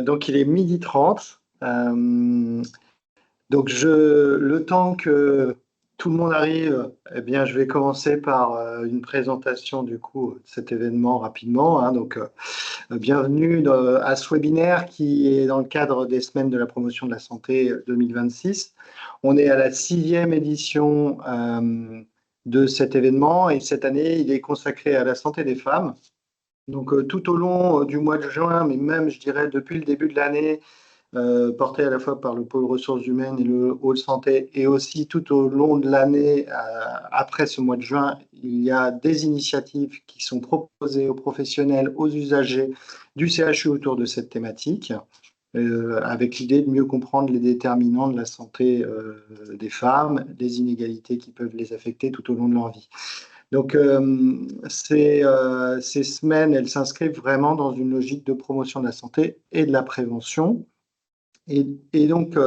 Donc il est 12h30. Donc le temps que tout le monde arrive, eh bien, je vais commencer par une présentation du coup de cet événement rapidement, hein. Donc, bienvenue à ce webinaire qui est dans le cadre des Semaines de la promotion de la santé 2026. On est à la 6e édition de cet événement et cette année, il est consacré à la santé des femmes. Donc, tout au long du mois de juin, mais même, je dirais, depuis le début de l'année, porté à la fois par le pôle ressources humaines et le hall santé, et aussi tout au long de l'année, après ce mois de juin, il y a des initiatives qui sont proposées aux professionnels, aux usagers du CHU autour de cette thématique, avec l'idée de mieux comprendre les déterminants de la santé des femmes, les inégalités qui peuvent les affecter tout au long de leur vie. Donc, ces semaines, elles s'inscrivent vraiment dans une logique de promotion de la santé et de la prévention. Et donc,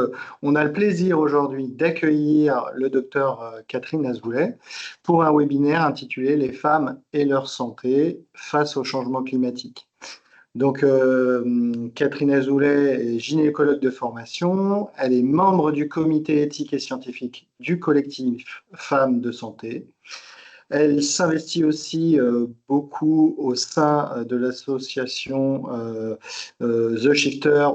on a le plaisir aujourd'hui d'accueillir le docteur Catherine Azoulay pour un webinaire intitulé « Les femmes et leur santé face au changement climatique ». Donc, Catherine Azoulay est gynécologue de formation, elle est membre du comité éthique et scientifique du collectif Femmes de Santé. Elle s'investit aussi beaucoup au sein de l'association The Shifter,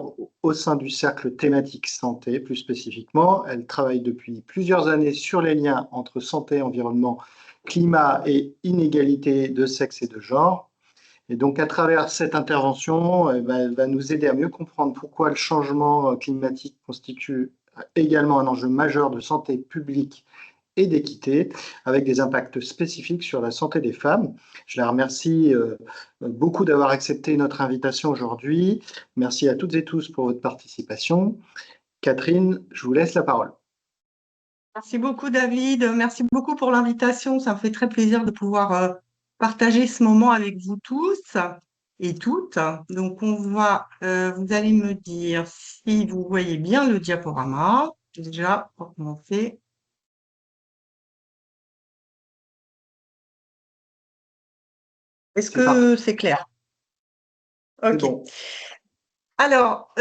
au sein du cercle thématique santé plus spécifiquement. Elle travaille depuis plusieurs années sur les liens entre santé, environnement, climat et inégalité de sexe et de genre. Et donc, à travers cette intervention, elle va nous aider à mieux comprendre pourquoi le changement climatique constitue également un enjeu majeur de santé publique et d'équité, avec des impacts spécifiques sur la santé des femmes. Je la remercie beaucoup d'avoir accepté notre invitation aujourd'hui. Merci à toutes et tous pour votre participation. Catherine, je vous laisse la parole. Merci beaucoup, David. Merci beaucoup pour l'invitation. Ça me fait très plaisir de pouvoir partager ce moment avec vous tous et toutes. Donc, vous allez me dire si vous voyez bien le diaporama. Déjà, pour commencer. Est-ce que c'est clair? Ok. Bon. Alors,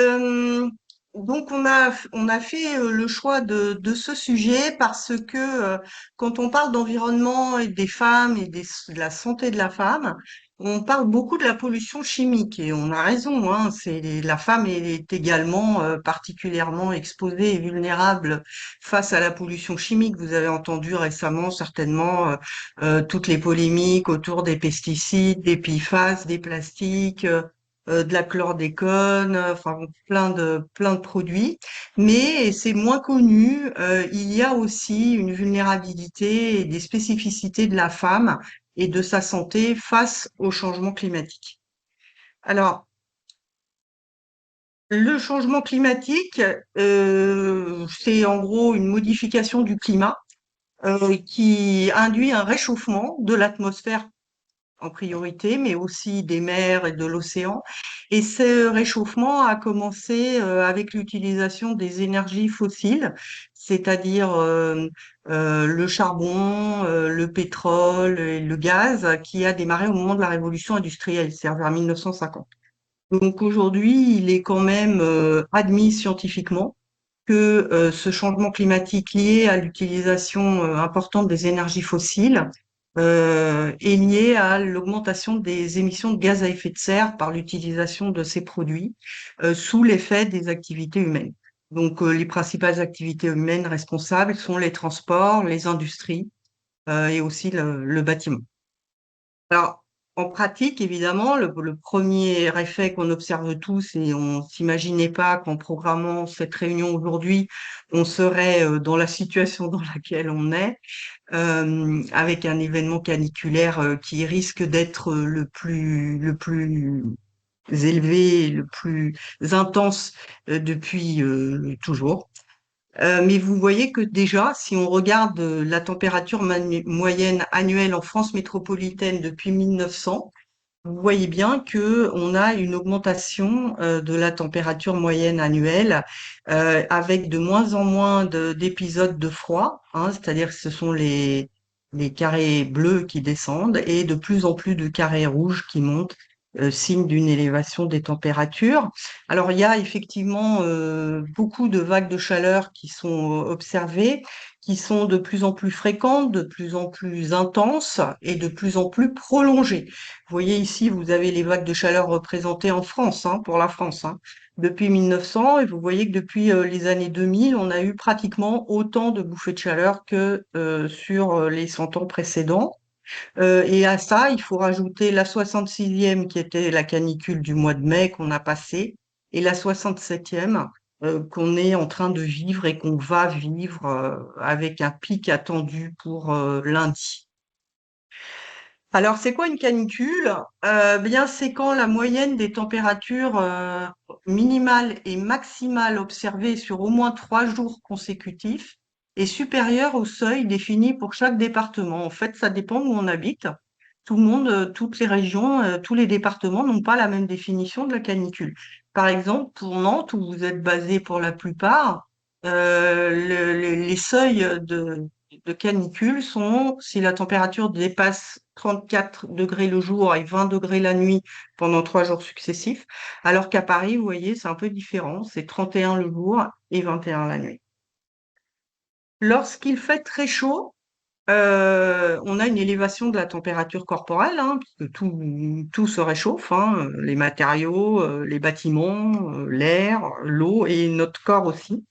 donc on a fait le choix de ce sujet parce que quand on parle d'environnement et des femmes et de la santé de la femme, on parle beaucoup de la pollution chimique et on a raison, hein, la femme est également particulièrement exposée et vulnérable face à la pollution chimique. Vous avez entendu récemment certainement toutes les polémiques autour des pesticides, des PFAS, des plastiques. De la chlordécone, enfin plein de produits. Mais c'est moins connu. Il y a aussi une vulnérabilité et des spécificités de la femme et de sa santé face au changement climatique. Alors, le changement climatique, c'est en gros une modification du climat qui induit un réchauffement de l'atmosphère en priorité, mais aussi des mers et de l'océan. Et ce réchauffement a commencé avec l'utilisation des énergies fossiles, c'est-à-dire le charbon, le pétrole et le gaz, qui a démarré au moment de la révolution industrielle, c'est-à-dire vers 1950. Donc aujourd'hui, il est quand même admis scientifiquement que ce changement climatique lié à l'utilisation importante des énergies fossiles est lié à l'augmentation des émissions de gaz à effet de serre par l'utilisation de ces produits sous l'effet des activités humaines. Donc, les principales activités humaines responsables sont les transports, les industries et aussi le bâtiment. Alors, en pratique, évidemment, le premier effet qu'on observe tous, et on s'imaginait pas qu'en programmant cette réunion aujourd'hui, on serait dans la situation dans laquelle on est, avec un événement caniculaire qui risque d'être le plus élevé, le plus intense depuis toujours. Mais vous voyez que déjà, si on regarde la température moyenne annuelle en France métropolitaine depuis 1900, vous voyez bien que on a une augmentation de la température moyenne annuelle avec de moins en moins d'épisodes de froid, hein, c'est-à-dire que ce sont les carrés bleus qui descendent et de plus en plus de carrés rouges qui montent. signe d'une élévation des températures. Alors, il y a effectivement beaucoup de vagues de chaleur qui sont observées, qui sont de plus en plus fréquentes, de plus en plus intenses et de plus en plus prolongées. Vous voyez ici, vous avez les vagues de chaleur représentées en France, hein, pour la France, hein, depuis 1900, et vous voyez que depuis les années 2000, on a eu pratiquement autant de bouffées de chaleur que sur les 100 ans précédents. Et à ça, il faut rajouter la 66e qui était la canicule du mois de mai qu'on a passée et la 67e qu'on est en train de vivre et qu'on va vivre avec un pic attendu pour lundi. Alors, c'est quoi une canicule? Bien, c'est quand la moyenne des températures minimales et maximales observées sur au moins 3 jours consécutifs est supérieure au seuil défini pour chaque département. En fait, ça dépend où on habite. Tout le monde, toutes les régions, tous les départements n'ont pas la même définition de la canicule. Par exemple, pour Nantes, où vous êtes basé pour la plupart, les seuils de canicule sont si la température dépasse 34 degrés le jour et 20 degrés la nuit pendant 3 jours successifs, alors qu'à Paris, vous voyez, c'est un peu différent, c'est 31 le jour et 21 la nuit. Lorsqu'il fait très chaud, on a une élévation de la température corporelle, hein, puisque tout se réchauffe, hein, les matériaux, les bâtiments, l'air, l'eau et notre corps aussi.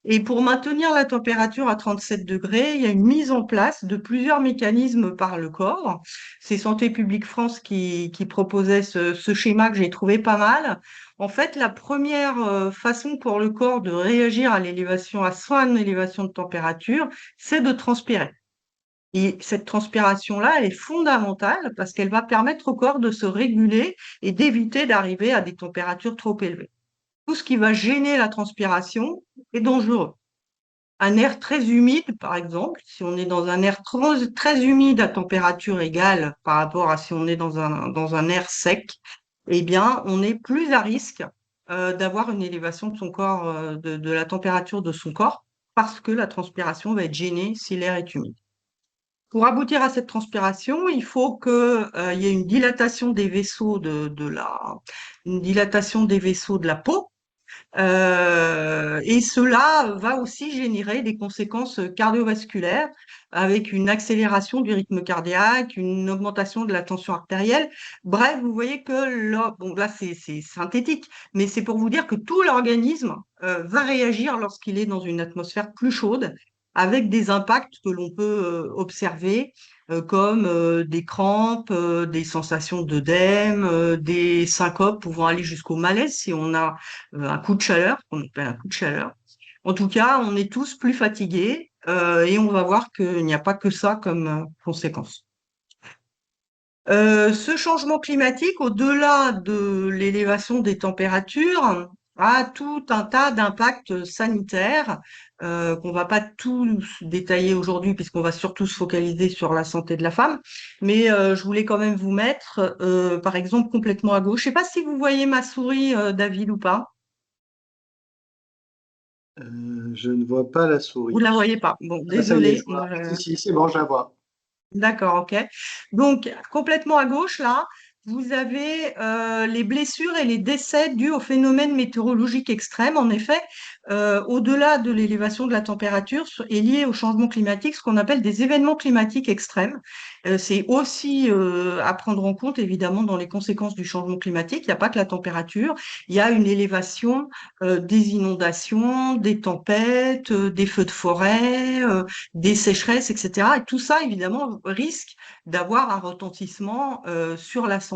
Et pour maintenir la température à 37 degrés, il y a une mise en place de plusieurs mécanismes par le corps. C'est Santé publique France qui proposait ce schéma que j'ai trouvé pas mal. En fait, la première façon pour le corps de réagir à l'élévation, à son élévation de température, c'est de transpirer. Et cette transpiration-là, elle est fondamentale parce qu'elle va permettre au corps de se réguler et d'éviter d'arriver à des températures trop élevées. Tout ce qui va gêner la transpiration est dangereux. Un air très humide, par exemple, si on est dans un air très humide à température égale par rapport à si on est dans un air sec, eh bien, on est plus à risque d'avoir une élévation de son corps, de la température de son corps, parce que la transpiration va être gênée si l'air est humide. Pour aboutir à cette transpiration, il faut que, il y ait une dilatation des vaisseaux une dilatation des vaisseaux de la peau, et cela va aussi générer des conséquences cardiovasculaires avec une accélération du rythme cardiaque, une augmentation de la tension artérielle. Bref, vous voyez que là, bon, là c'est synthétique, mais c'est pour vous dire que tout l'organisme va réagir lorsqu'il est dans une atmosphère plus chaude, avec des impacts que l'on peut observer comme des crampes, des sensations d'œdème, des syncopes pouvant aller jusqu'au malaise si on a un coup de chaleur, qu'on appelle un coup de chaleur. En tout cas, on est tous plus fatigués et on va voir qu'il n'y a pas que ça comme conséquence. Ce changement climatique, au-delà de l'élévation des températures, a tout un tas d'impacts sanitaires qu'on va pas tous détailler aujourd'hui puisqu'on va surtout se focaliser sur la santé de la femme. Mais je voulais quand même vous mettre, par exemple, complètement à gauche. Je sais pas si vous voyez ma souris, David, ou pas. Je ne vois pas la Vous la souris. voyez pas. Bon, Ah, ça y est, désolé. je vois. Si, si, c'est bon, je la vois. D'accord, ok. Donc, complètement à gauche, là, vous avez les blessures et les décès dus aux phénomènes météorologiques extrêmes. En effet, au-delà de l'élévation de la température, est lié au changement climatique, ce qu'on appelle des événements climatiques extrêmes. C'est aussi à prendre en compte, évidemment, dans les conséquences du changement climatique. Il n'y a pas que la température, il y a une élévation des inondations, des tempêtes, des feux de forêt, des sécheresses, etc. Et tout ça, évidemment, risque d'avoir un retentissement sur la santé.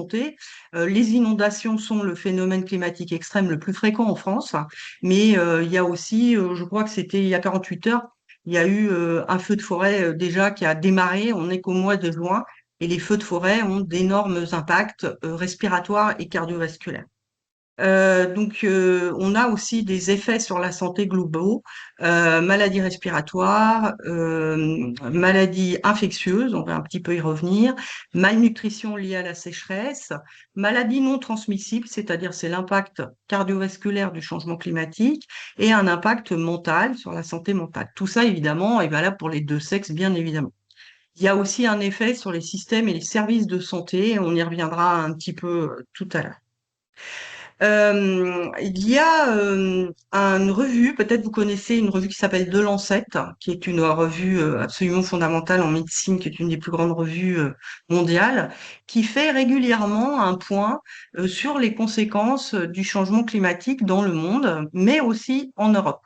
Les inondations sont le phénomène climatique extrême le plus fréquent en France, mais il y a aussi, je crois que c'était il y a 48 heures, il y a eu un feu de forêt déjà qui a démarré, on n'est qu'au mois de juin, et les feux de forêt ont d'énormes impacts respiratoires et cardiovasculaires. On a aussi des effets sur la santé globaux, maladies respiratoires, maladies infectieuses, on va un petit peu y revenir, malnutrition liée à la sécheresse, maladies non transmissibles, c'est-à-dire c'est l'impact cardiovasculaire du changement climatique et un impact mental sur la santé mentale. Tout ça, évidemment, est valable pour les deux sexes, bien évidemment. Il y a aussi un effet sur les systèmes et les services de santé. On y reviendra un petit peu tout à l'heure. Il y a une revue, peut-être vous connaissez une revue qui s'appelle The Lancet, qui est une revue absolument fondamentale en médecine, qui est une des plus grandes revues mondiales, qui fait régulièrement un point sur les conséquences du changement climatique dans le monde, mais aussi en Europe.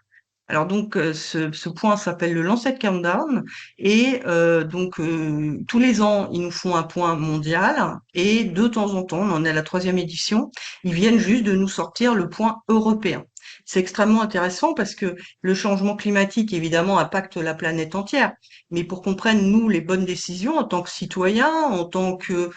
Alors donc ce point s'appelle le Lancet Countdown et donc tous les ans ils nous font un point mondial et de temps en temps, on en est à la 3e édition, ils viennent juste de nous sortir le point européen. C'est extrêmement intéressant parce que le changement climatique évidemment impacte la planète entière, mais pour qu'on prenne nous les bonnes décisions en tant que citoyens, en tant que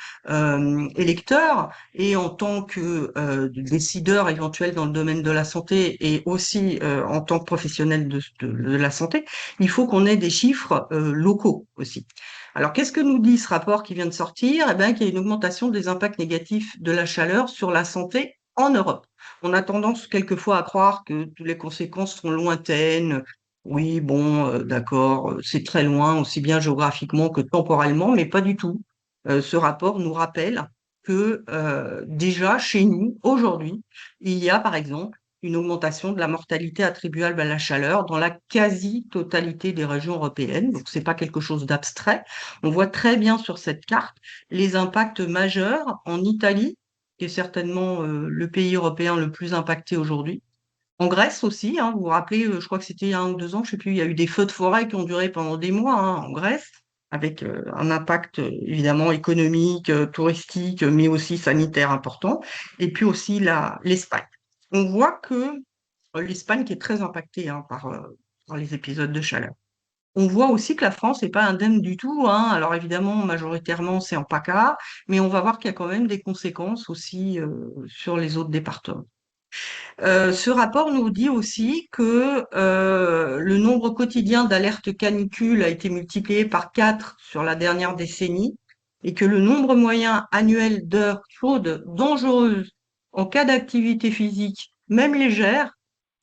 électeurs et en tant que décideurs éventuels dans le domaine de la santé et aussi en tant que professionnels de la santé, il faut qu'on ait des chiffres locaux aussi. Alors, qu'est-ce que nous dit ce rapport qui vient de sortir? Eh bien, qu'il y a une augmentation des impacts négatifs de la chaleur sur la santé en Europe. On a tendance quelquefois à croire que toutes les conséquences sont lointaines. Oui, bon, d'accord, c'est très loin, aussi bien géographiquement que temporellement, mais pas du tout. Ce rapport nous rappelle que déjà chez nous, aujourd'hui, il y a par exemple une augmentation de la mortalité attribuable à la chaleur dans la quasi-totalité des régions européennes. Donc, c'est pas quelque chose d'abstrait. On voit très bien sur cette carte les impacts majeurs en Italie, qui est certainement le pays européen le plus impacté aujourd'hui. En Grèce aussi, hein, vous vous rappelez, je crois que c'était il y a 1 ou 2 ans, je sais plus, il y a eu des feux de forêt qui ont duré pendant des mois hein, en Grèce, avec un impact évidemment économique, touristique, mais aussi sanitaire important, et puis aussi l'Espagne. On voit que l'Espagne qui est très impactée hein, par les épisodes de chaleur. On voit aussi que la France n'est pas indemne du tout, hein. Alors évidemment, majoritairement, c'est en PACA, mais on va voir qu'il y a quand même des conséquences aussi sur les autres départements. Ce rapport nous dit aussi que le nombre quotidien d'alertes canicules a été multiplié par 4 sur la dernière décennie et que le nombre moyen annuel d'heures chaudes dangereuses en cas d'activité physique, même légère,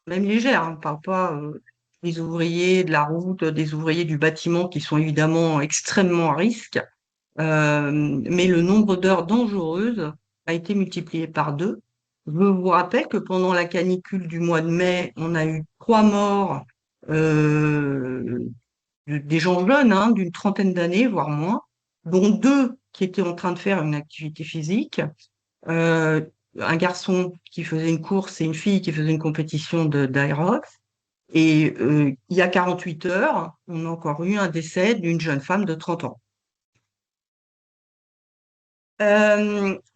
hein, on ne parle pas des ouvriers de la route, des ouvriers du bâtiment qui sont évidemment extrêmement à risque, mais le nombre d'heures dangereuses a été multiplié par 2. Je vous rappelle que pendant la canicule du mois de mai, on a eu 3 morts, euh, des gens jeunes, hein, d'une trentaine d'années, voire moins, dont 2 qui étaient en train de faire une activité physique. Euh, un garçon qui faisait une course et une fille qui faisait une compétition d'aérox. Et il y a 48 heures, on a encore eu un décès d'une jeune femme de 30 ans.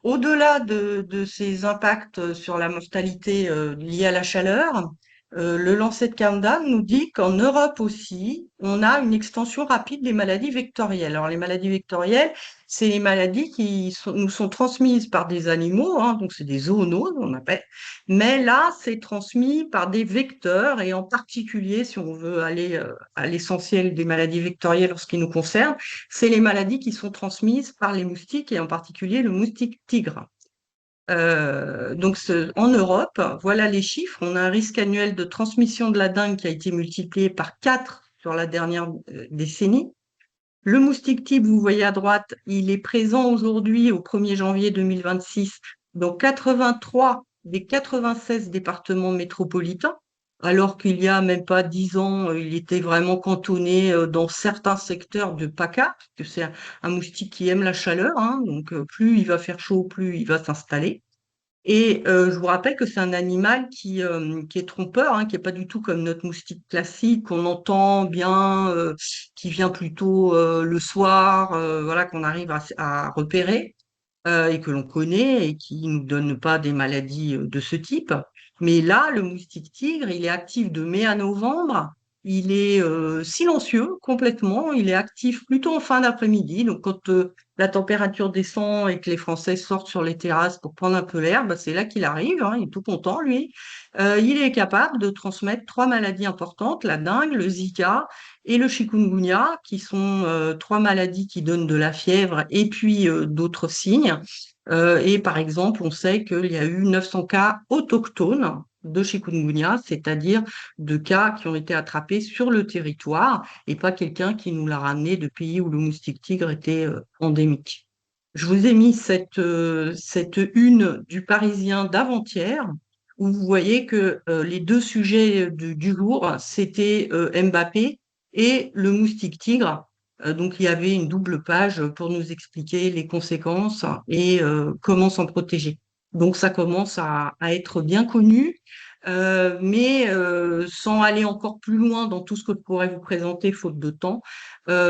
Au-delà de ces impacts sur la mortalité liée à la chaleur, le Lancet Countdown nous dit qu'en Europe aussi, on a une extension rapide des maladies vectorielles. Alors, les maladies vectorielles, c'est les maladies qui nous sont transmises par des animaux, hein, donc c'est des zoonoses, on appelle. Mais là, c'est transmis par des vecteurs et en particulier, si on veut aller à l'essentiel des maladies vectorielles en ce qui nous concerne, c'est les maladies qui sont transmises par les moustiques et en particulier le moustique tigre. Donc en Europe, voilà les chiffres. On a un risque annuel de transmission de la dengue qui a été multiplié par 4 sur la dernière décennie. Le moustique tigre, vous voyez à droite, il est présent aujourd'hui au 1er janvier 2026 dans 83 des 96 départements métropolitains, alors qu'il y a même pas 10 ans, il était vraiment cantonné dans certains secteurs de PACA, parce que c'est un moustique qui aime la chaleur, hein, donc plus il va faire chaud, plus il va s'installer. Et je vous rappelle que c'est un animal qui est trompeur, hein, qui est pas du tout comme notre moustique classique qu'on entend bien, qui vient plutôt le soir, voilà, qu'on arrive à repérer et que l'on connaît et qui nous donne pas des maladies de ce type. Mais là, le moustique tigre, il est actif de mai à novembre. Il est silencieux complètement. Il est actif plutôt en fin d'après-midi. Donc, quand la température descend et que les Français sortent sur les terrasses pour prendre un peu l'air, bah, c'est là qu'il arrive. Hein, il est tout content, lui. Il est capable de transmettre 3 maladies importantes, la dengue, le Zika et le chikungunya, qui sont 3 maladies qui donnent de la fièvre et puis d'autres signes. Et par exemple, on sait qu'il y a eu 900 cas autochtones de chikungunya, c'est-à-dire de cas qui ont été attrapés sur le territoire et pas quelqu'un qui nous l'a ramené de pays où le moustique tigre était endémique. Je vous ai mis cette une du Parisien d'avant-hier où vous voyez que les deux sujets du jour, c'était Mbappé et le moustique tigre. Donc, il y avait une double page pour nous expliquer les conséquences et comment s'en protéger. Donc, ça commence à être bien connu, mais sans aller encore plus loin dans tout ce que je pourrais vous présenter, faute de temps,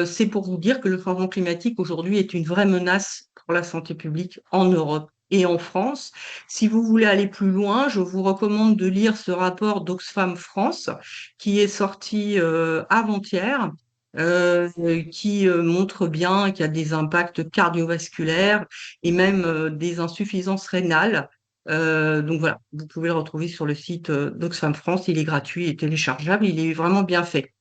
c'est pour vous dire que le changement climatique aujourd'hui est une vraie menace pour la santé publique en Europe et en France. Si vous voulez aller plus loin, je vous recommande de lire ce rapport d'Oxfam France qui est sorti avant-hier, qui montre bien qu'il y a des impacts cardiovasculaires et même des insuffisances rénales. Donc voilà, vous pouvez le retrouver sur le site d'Oxfam France, il est gratuit et téléchargeable, il est vraiment bien fait.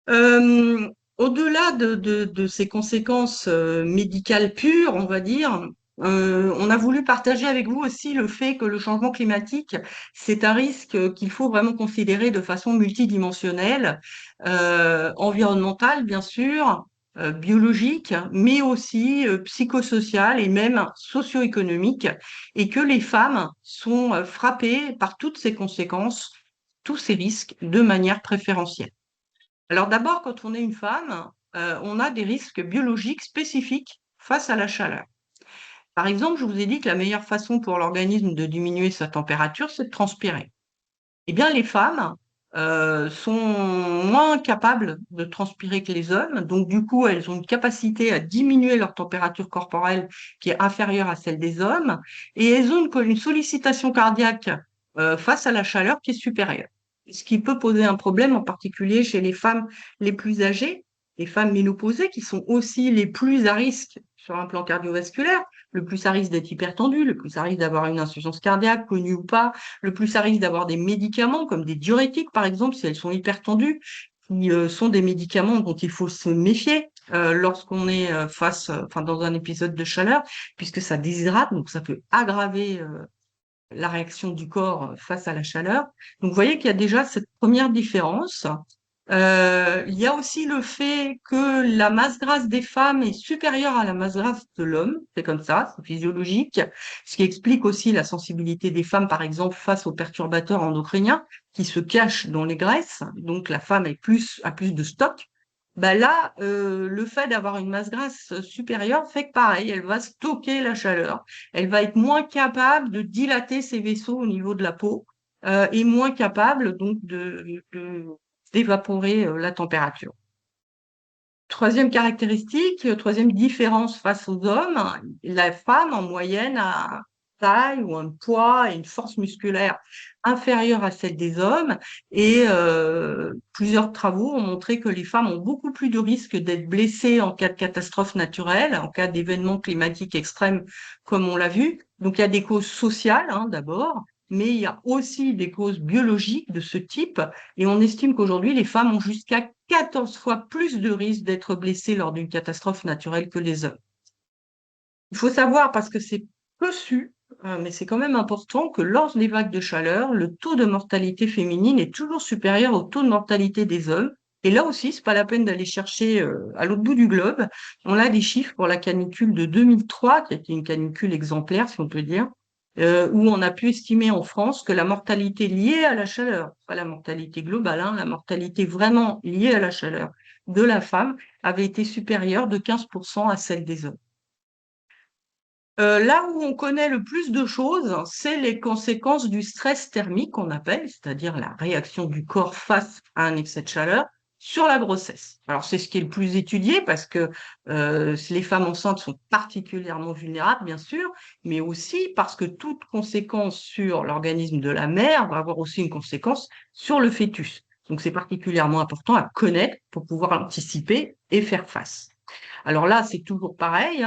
Euh, Au-delà de ces conséquences médicales pures, on va dire, on a voulu partager avec vous aussi le fait que le changement climatique, c'est un risque qu'il faut vraiment considérer de façon multidimensionnelle, environnementale bien sûr, biologique, mais aussi psychosociale et même socio-économique, et que les femmes sont frappées par toutes ces conséquences, tous ces risques de manière préférentielle. Alors d'abord, quand on est une femme, on a des risques biologiques spécifiques face à la chaleur. Par exemple, je vous ai dit que la meilleure façon pour l'organisme de diminuer sa température, c'est de transpirer. Eh bien, les femmes sont moins capables de transpirer que les hommes, donc du coup, elles ont une capacité à diminuer leur température corporelle qui est inférieure à celle des hommes, et elles ont une sollicitation cardiaque face à la chaleur qui est supérieure. Ce qui peut poser un problème, en particulier chez les femmes les plus âgées, les femmes ménopausées, qui sont aussi les plus à risque sur un plan cardiovasculaire, le plus à risque d'être hypertendues, le plus à risque d'avoir une insuffisance cardiaque, connue ou pas, le plus à risque d'avoir des médicaments comme des diurétiques, par exemple, si elles sont hypertendues, qui sont des médicaments dont il faut se méfier lorsqu'on est enfin, dans un épisode de chaleur, puisque ça déshydrate, donc ça peut aggraver la réaction du corps face à la chaleur. Donc, vous voyez qu'il y a déjà cette première différence. Il y a aussi le fait que la masse grasse des femmes est supérieure à la masse grasse de l'homme. C'est comme ça, c'est physiologique. Ce qui explique aussi la sensibilité des femmes, par exemple, face aux perturbateurs endocriniens qui se cachent dans les graisses. Donc, la femme a plus de stock. Bah là, le fait d'avoir une masse grasse supérieure fait que pareil, elle va stocker la chaleur. Elle va être moins capable de dilater ses vaisseaux au niveau de la peau et moins capable donc d'évaporer la température. Troisième caractéristique, troisième différence face aux hommes, la femme en moyenne a une taille ou un poids et une force musculaire inférieure à celle des hommes et plusieurs travaux ont montré que les femmes ont beaucoup plus de risques d'être blessées en cas de catastrophe naturelle, en cas d'événements climatiques extrêmes comme on l'a vu. Donc il y a des causes sociales d'abord, mais il y a aussi des causes biologiques de ce type et on estime qu'aujourd'hui les femmes ont jusqu'à 14 fois plus de risques d'être blessées lors d'une catastrophe naturelle que les hommes. Il faut savoir, parce que c'est peu su, mais c'est quand même important, que lors des vagues de chaleur, le taux de mortalité féminine est toujours supérieur au taux de mortalité des hommes. Et là aussi, c'est pas la peine d'aller chercher à l'autre bout du globe. On a des chiffres pour la canicule de 2003, qui était une canicule exemplaire, si on peut dire, où on a pu estimer en France que la mortalité liée à la chaleur, pas la mortalité globale, la mortalité vraiment liée à la chaleur de la femme avait été supérieure de 15% à celle des hommes. Là où on connaît le plus de choses, c'est les conséquences du stress thermique qu'on appelle, c'est-à-dire la réaction du corps face à un excès de chaleur sur la grossesse. Alors c'est ce qui est le plus étudié parce que les femmes enceintes sont particulièrement vulnérables, bien sûr, mais aussi parce que toute conséquence sur l'organisme de la mère va avoir aussi une conséquence sur le fœtus. Donc c'est particulièrement important à connaître pour pouvoir anticiper et faire face. Alors là, c'est toujours pareil,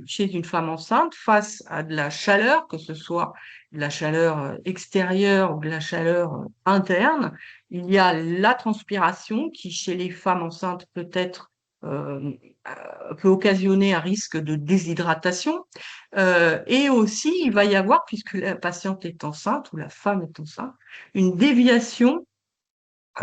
chez une femme enceinte, face à de la chaleur, que ce soit de la chaleur extérieure ou de la chaleur interne, il y a la transpiration qui, chez les femmes enceintes, peut être euh, peut occasionner un risque de déshydratation. Et aussi, il va y avoir, puisque la patiente est enceinte ou la femme est enceinte, une déviation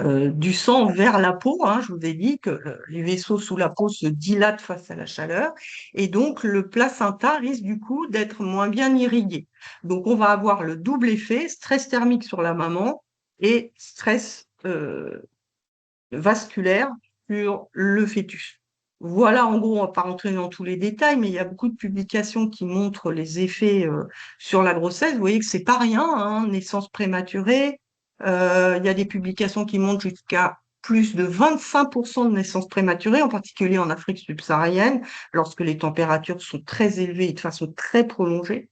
du sang vers la peau. Hein. Je vous ai dit que les vaisseaux sous la peau se dilatent face à la chaleur et donc le placenta risque du coup d'être moins bien irrigué. Donc on va avoir le double effet, stress thermique sur la maman et stress vasculaire sur le fœtus. Voilà, en gros, on ne va pas rentrer dans tous les détails, mais il y a beaucoup de publications qui montrent les effets sur la grossesse. Vous voyez que c'est pas rien, hein, naissance prématurée. Il y a des publications qui montrent jusqu'à plus de 25% de naissances prématurées, en particulier en Afrique subsaharienne, lorsque les températures sont très élevées et de façon très prolongée.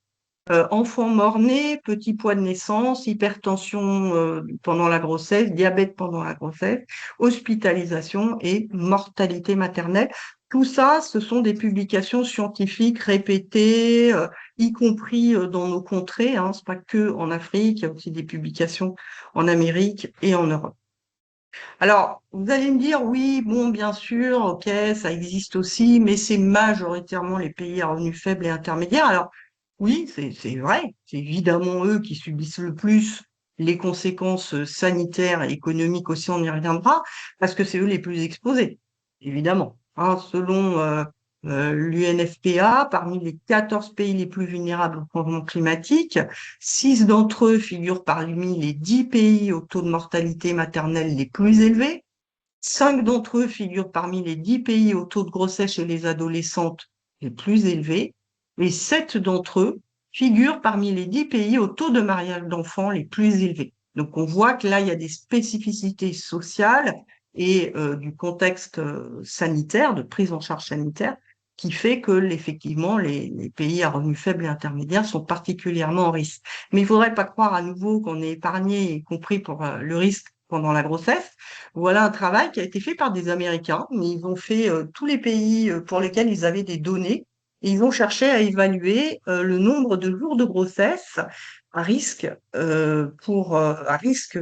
Enfant mort-né, petit poids de naissance, hypertension pendant la grossesse, diabète pendant la grossesse, hospitalisation et mortalité maternelle. Tout ça, ce sont des publications scientifiques répétées, y compris dans nos contrées. Hein, c'est pas que en Afrique, il y a aussi des publications en Amérique et en Europe. Alors, vous allez me dire, oui, bon, bien sûr, ok, ça existe aussi, mais c'est majoritairement les pays à revenus faibles et intermédiaires. Alors, oui, c'est vrai, c'est évidemment eux qui subissent le plus les conséquences sanitaires et économiques aussi, on y reviendra, parce que c'est eux les plus exposés, évidemment. Hein, selon l'UNFPA, parmi les 14 pays les plus vulnérables au changement climatique, 6 d'entre eux figurent parmi les 10 pays au taux de mortalité maternelle les plus élevés. 5 d'entre eux figurent parmi les 10 pays au taux de grossesse chez les adolescentes les plus élevés. Et 7 d'entre eux figurent parmi les 10 pays au taux de mariage d'enfants les plus élevés. Donc on voit que là, il y a des spécificités sociales et du contexte sanitaire, de prise en charge sanitaire, qui fait que effectivement les pays à revenus faibles et intermédiaires sont particulièrement en risque. Mais il ne faudrait pas croire à nouveau qu'on est épargné, y compris pour le risque pendant la grossesse. Voilà un travail qui a été fait par des Américains, mais ils ont fait tous les pays pour lesquels ils avaient des données et ils ont cherché à évaluer le nombre de jours de grossesse à risque à risque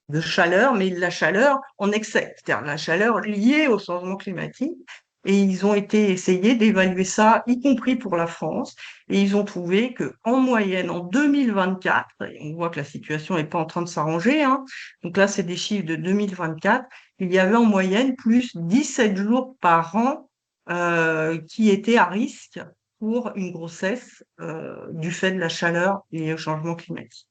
de chaleur, mais la chaleur en excès, c'est-à-dire la chaleur liée au changement climatique. Et ils ont été essayés d'évaluer ça, y compris pour la France. Et ils ont trouvé que, en moyenne, en 2024, et on voit que la situation n'est pas en train de s'arranger, hein, donc là, c'est des chiffres de 2024, il y avait en moyenne plus 17 jours par an qui étaient à risque pour une grossesse du fait de la chaleur et au changement climatique.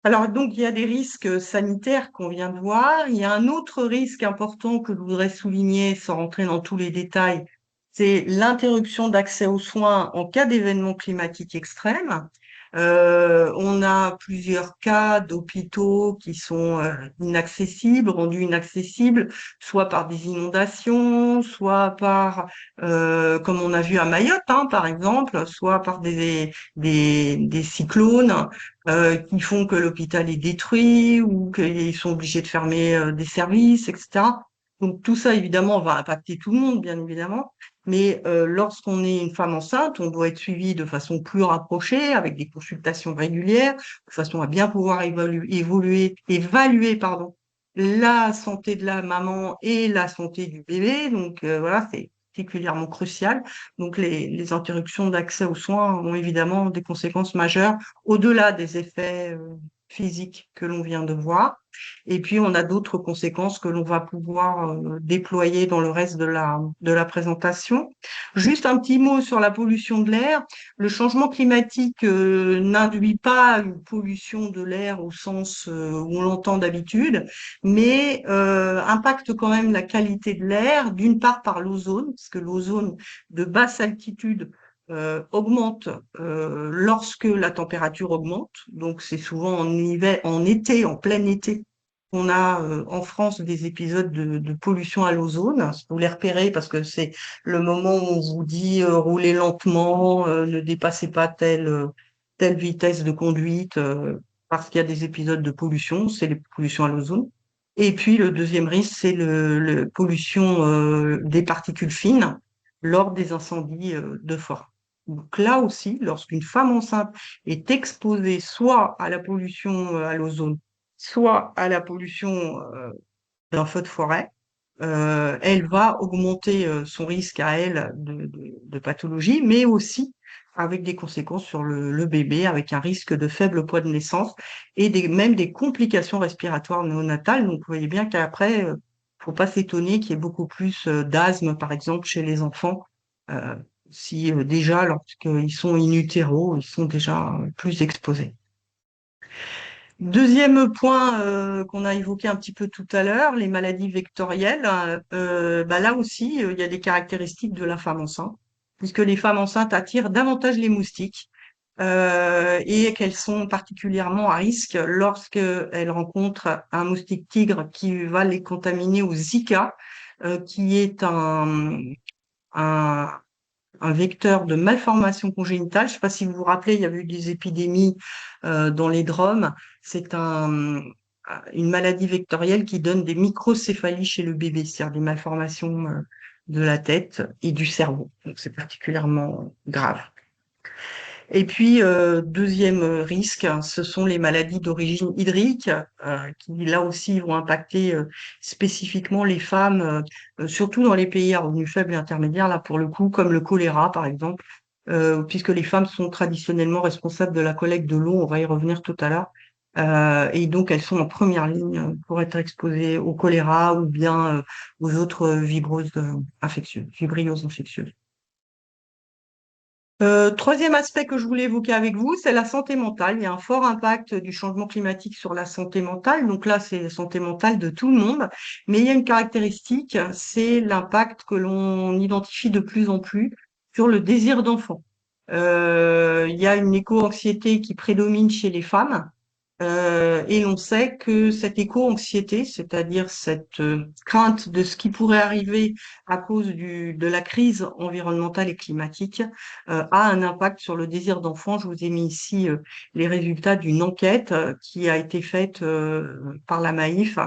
Alors, donc, il y a des risques sanitaires qu'on vient de voir. Il y a un autre risque important que je voudrais souligner sans rentrer dans tous les détails, c'est l'interruption d'accès aux soins en cas d'événement climatique extrême. On a plusieurs cas d'hôpitaux qui sont inaccessibles, rendus inaccessibles, soit par des inondations, soit par, comme on a vu à Mayotte, hein, par exemple, soit par des cyclones qui font que l'hôpital est détruit ou qu'ils sont obligés de fermer des services, etc. Donc tout ça, évidemment, va impacter tout le monde, bien évidemment. Mais lorsqu'on est une femme enceinte, on doit être suivi de façon plus rapprochée, avec des consultations régulières, de façon à bien pouvoir évaluer, pardon, la santé de la maman et la santé du bébé. Donc voilà, c'est particulièrement crucial. Donc les interruptions d'accès aux soins ont évidemment des conséquences majeures au-delà des effets physiques que l'on vient de voir. Et puis, on a d'autres conséquences que l'on va pouvoir déployer dans le reste de la présentation. Juste un petit mot sur la pollution de l'air. Le changement climatique n'induit pas une pollution de l'air au sens où on l'entend d'habitude, mais impacte quand même la qualité de l'air, d'une part par l'ozone, parce que l'ozone de basse altitude augmente lorsque la température augmente. Donc, c'est souvent en hiver, en été, en plein été, on a en France des épisodes de pollution à l'ozone. Vous les repérez parce que c'est le moment où on vous dit roulez lentement, ne dépassez pas telle vitesse de conduite parce qu'il y a des épisodes de pollution, c'est les pollutions à l'ozone. Et puis le deuxième risque, c'est le pollution des particules fines lors des incendies de forêt. Donc là aussi, lorsqu'une femme enceinte est exposée soit à la pollution à l'ozone, soit à la pollution d'un feu de forêt, elle va augmenter son risque à elle de pathologie, mais aussi avec des conséquences sur le bébé, avec un risque de faible poids de naissance et même des complications respiratoires néonatales. Donc, vous voyez bien qu'après, faut pas s'étonner qu'il y ait beaucoup plus d'asthme, par exemple, chez les enfants, euh, si déjà, lorsqu'ils sont in utero, ils sont déjà plus exposés. Deuxième point qu'on a évoqué un petit peu tout à l'heure, les maladies vectorielles. Bah là aussi, il y a des caractéristiques de la femme enceinte, puisque les femmes enceintes attirent davantage les moustiques et qu'elles sont particulièrement à risque lorsqu'elles rencontrent un moustique tigre qui va les contaminer au Zika, qui est un, un vecteur de malformation congénitale. Je ne sais pas si vous vous rappelez, il y avait eu des épidémies dans les Drômes. C'est une maladie vectorielle qui donne des microcéphalies chez le bébé, c'est-à-dire des malformations de la tête et du cerveau. Donc c'est particulièrement grave. Et puis, deuxième risque, hein, ce sont les maladies d'origine hydrique, qui là aussi vont impacter spécifiquement les femmes, surtout dans les pays à revenus faibles et intermédiaires, là pour le coup, comme le choléra par exemple, puisque les femmes sont traditionnellement responsables de la collecte de l'eau, on va y revenir tout à l'heure, et donc elles sont en première ligne pour être exposées au choléra ou bien aux autres vibrioses infectieuses. Troisième aspect que je voulais évoquer avec vous, c'est la santé mentale. Il y a un fort impact du changement climatique sur la santé mentale. Donc là, c'est la santé mentale de tout le monde. Mais il y a une caractéristique, c'est l'impact que l'on identifie de plus en plus sur le désir d'enfant. Il y a une éco-anxiété qui prédomine chez les femmes. Et l'on sait que cette éco-anxiété, c'est-à-dire cette crainte de ce qui pourrait arriver à cause de la crise environnementale et climatique, a un impact sur le désir d'enfant. Je vous ai mis ici les résultats d'une enquête qui a été faite par la Maïf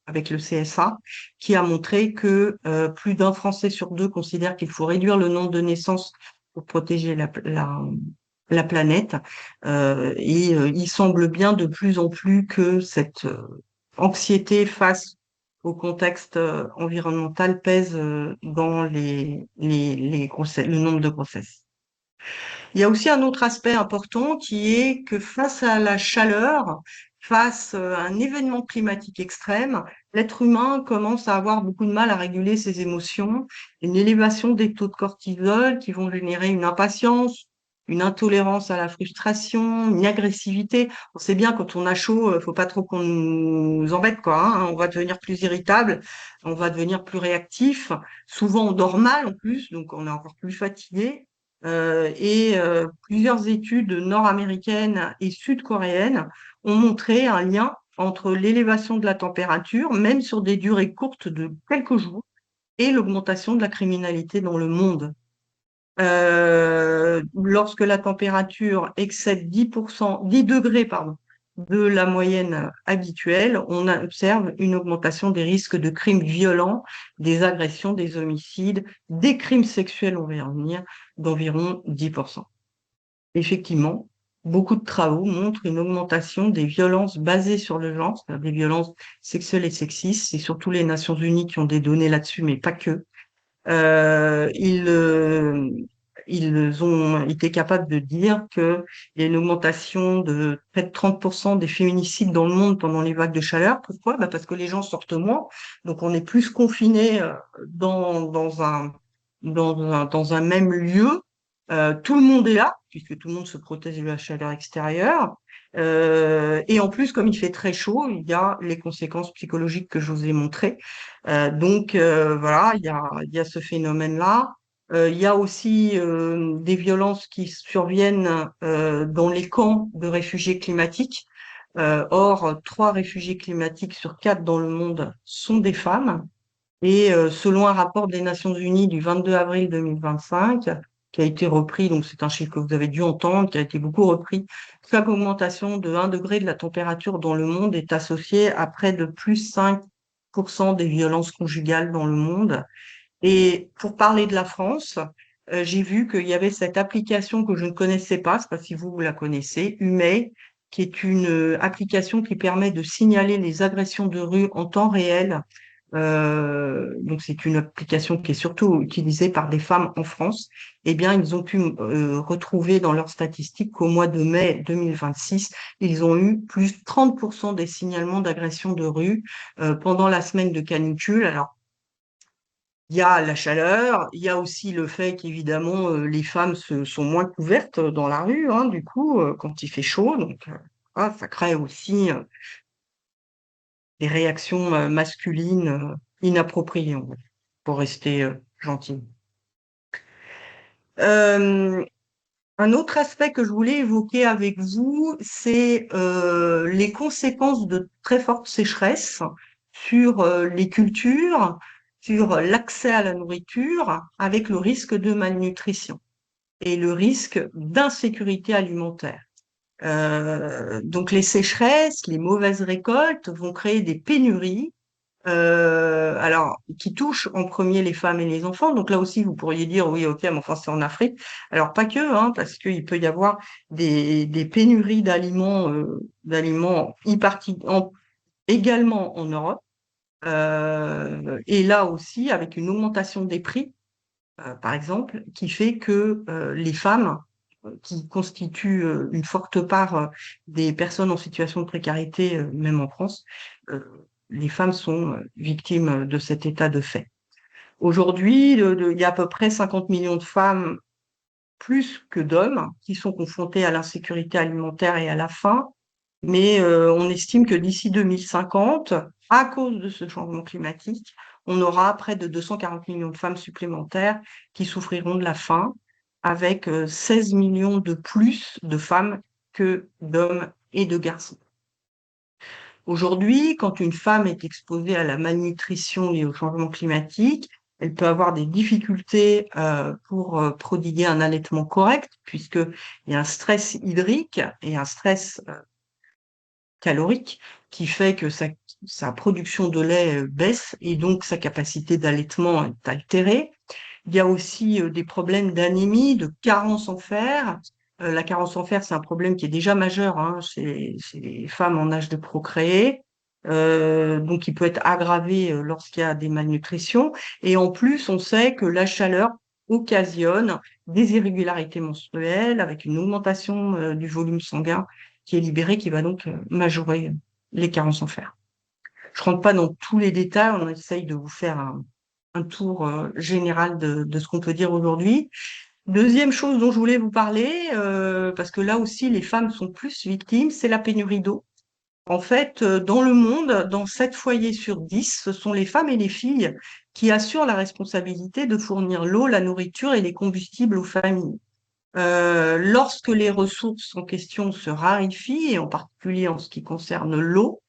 avec le CSA, qui a montré que plus d'un Français sur deux considère qu'il faut réduire le nombre de naissances pour protéger la planète. Il semble bien de plus en plus que cette anxiété face au contexte environnemental pèse dans le nombre de grossesses. Il y a aussi un autre aspect important qui est que face à la chaleur, face à un événement climatique extrême, l'être humain commence à avoir beaucoup de mal à réguler ses émotions, une élévation des taux de cortisol qui vont générer une impatience, une intolérance à la frustration, une agressivité. On sait bien quand on a chaud, faut pas trop qu'on nous embête, quoi, hein. On va devenir plus irritable, on va devenir plus réactif. Souvent, on dort mal en plus, donc on est encore plus fatigué. Plusieurs études nord-américaines et sud-coréennes ont montré un lien entre l'élévation de la température, même sur des durées courtes de quelques jours, et l'augmentation de la criminalité dans le monde. Lorsque la température excède 10 degrés, pardon, de la moyenne habituelle, on observe une augmentation des risques de crimes violents, des agressions, des homicides, des crimes sexuels, on va y revenir, d'environ 10%. Effectivement, beaucoup de travaux montrent une augmentation des violences basées sur le genre, c'est-à-dire des violences sexuelles et sexistes. C'est surtout les Nations Unies qui ont des données là-dessus, mais pas que. Euh, ils, euh, Ils ont été capables de dire qu'il y a une augmentation de près de 30% des féminicides dans le monde pendant les vagues de chaleur. Pourquoi? Bah parce que les gens sortent moins, donc on est plus confinés dans un même lieu. Tout le monde est là, puisque tout le monde se protège de la chaleur extérieure. Et en plus, comme il fait très chaud, il y a les conséquences psychologiques que je vous ai montrées. Voilà, il y a ce phénomène-là. Il y a aussi des violences qui surviennent dans les camps de réfugiés climatiques. Or, 3 réfugiés climatiques sur 4 dans le monde sont des femmes. Et selon un rapport des Nations Unies du 22 avril 2025, qui a été repris, donc c'est un chiffre que vous avez dû entendre, qui a été beaucoup repris, chaque augmentation de 1 degré de la température dans le monde est associée à près de plus 5% des violences conjugales dans le monde. Et pour parler de la France, j'ai vu qu'il y avait cette application que je ne connaissais pas, je ne sais pas si vous la connaissez, Humay, qui est une application qui permet de signaler les agressions de rue en temps réel Donc c'est une application qui est surtout utilisée par des femmes en France. Eh bien, ils ont pu retrouver dans leurs statistiques qu'au mois de mai 2026, ils ont eu plus de 30% des signalements d'agression de rue pendant la semaine de canicule. Alors, il y a la chaleur, il y a aussi le fait qu'évidemment les femmes sont moins couvertes dans la rue, hein, du coup, quand il fait chaud. Donc, ça crée aussi des réactions masculines inappropriées, on va dire, pour rester gentil. Euh, un autre aspect que je voulais évoquer avec vous, c'est les conséquences de très fortes sécheresses sur les cultures, sur l'accès à la nourriture, avec le risque de malnutrition et le risque d'insécurité alimentaire. Donc les sécheresses, les mauvaises récoltes vont créer des pénuries alors, qui touche en premier les femmes et les enfants. Donc là aussi, vous pourriez dire, oui, ok, mais enfin, c'est en Afrique. Alors, pas que, hein, parce qu'il peut y avoir des pénuries d'aliments également en Europe. Et là aussi, avec une augmentation des prix, par exemple, qui fait que les femmes, qui constituent une forte part des personnes en situation de précarité, même en France, euh, les femmes sont victimes de cet état de fait. Aujourd'hui, il y a à peu près 50 millions de femmes, plus que d'hommes, qui sont confrontées à l'insécurité alimentaire et à la faim, mais on estime que d'ici 2050, à cause de ce changement climatique, on aura près de 240 millions de femmes supplémentaires qui souffriront de la faim, avec 16 millions de plus de femmes que d'hommes et de garçons. Aujourd'hui, quand une femme est exposée à la malnutrition liée au changement climatique, elle peut avoir des difficultés pour prodiguer un allaitement correct, puisqu'il y a un stress hydrique et un stress calorique qui fait que sa production de lait baisse et donc sa capacité d'allaitement est altérée. Il y a aussi des problèmes d'anémie, de carence en fer. La carence en fer, c'est un problème qui est déjà majeur hein, chez les femmes en âge de procréer. Donc, il peut être aggravé lorsqu'il y a des malnutritions. Et en plus, on sait que la chaleur occasionne des irrégularités menstruelles avec une augmentation du volume sanguin qui est libéré, qui va donc majorer les carences en fer. Je rentre pas dans tous les détails, on essaye de vous faire un tour général de ce qu'on peut dire aujourd'hui. Deuxième chose dont je voulais vous parler, parce que là aussi les femmes sont plus victimes, c'est la pénurie d'eau. En fait, dans le monde, dans 7 foyers sur 10, ce sont les femmes et les filles qui assurent la responsabilité de fournir l'eau, la nourriture et les combustibles aux familles. Lorsque les ressources en question se raréfient, et en particulier en ce qui concerne l'eau,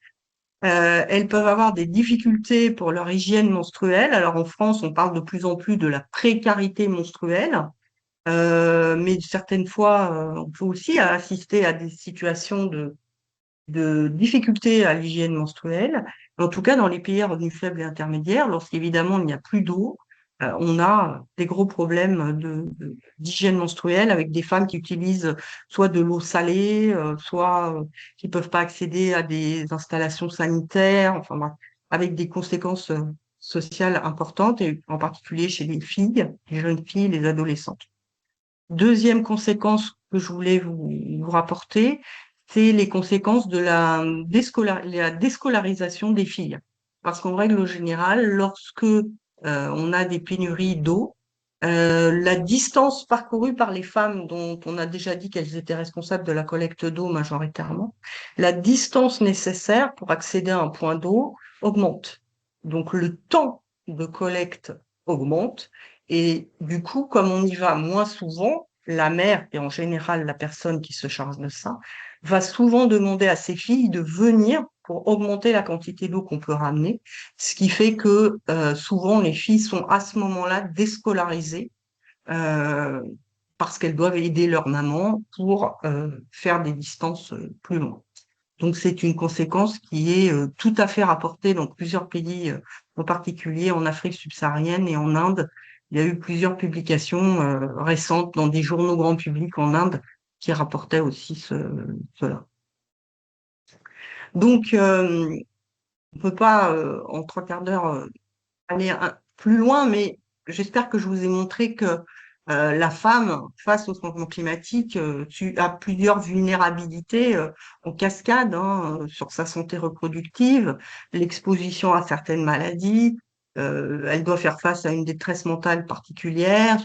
elles peuvent avoir des difficultés pour leur hygiène menstruelle. Alors en France, on parle de plus en plus de la précarité menstruelle, mais certaines fois, on peut aussi assister à des situations de difficultés à l'hygiène menstruelle. En tout cas, dans les pays à revenus faibles et intermédiaires, lorsqu'évidemment il n'y a plus d'eau, on a des gros problèmes d'hygiène menstruelle avec des femmes qui utilisent soit de l'eau salée, soit qui peuvent pas accéder à des installations sanitaires, enfin bref, avec des conséquences sociales importantes, et en particulier chez les filles, les jeunes filles, les adolescentes. Deuxième conséquence que je voulais vous rapporter, c'est les conséquences de la déscolarisation des filles. Parce qu'en règle générale, lorsque on a des pénuries d'eau, la distance parcourue par les femmes dont on a déjà dit qu'elles étaient responsables de la collecte d'eau majoritairement, la distance nécessaire pour accéder à un point d'eau augmente. Donc le temps de collecte augmente et du coup, comme on y va moins souvent, la mère, et en général la personne qui se charge de ça, va souvent demander à ses filles de venir pour augmenter la quantité d'eau qu'on peut ramener, ce qui fait que souvent les filles sont à ce moment-là déscolarisées euh, parce qu'elles doivent aider leur maman pour faire des distances plus longues. Donc c'est une conséquence qui est tout à fait rapportée dans plusieurs pays, en particulier en Afrique subsaharienne et en Inde. Il y a eu plusieurs publications récentes dans des journaux grand public en Inde qui rapportaient aussi cela. Donc On peut pas, en trois quarts d'heure, aller plus loin, mais j'espère que je vous ai montré que la femme, face au changement climatique, a plusieurs vulnérabilités en cascade, hein, sur sa santé reproductive, l'exposition à certaines maladies. Elle doit faire face à une détresse mentale particulière.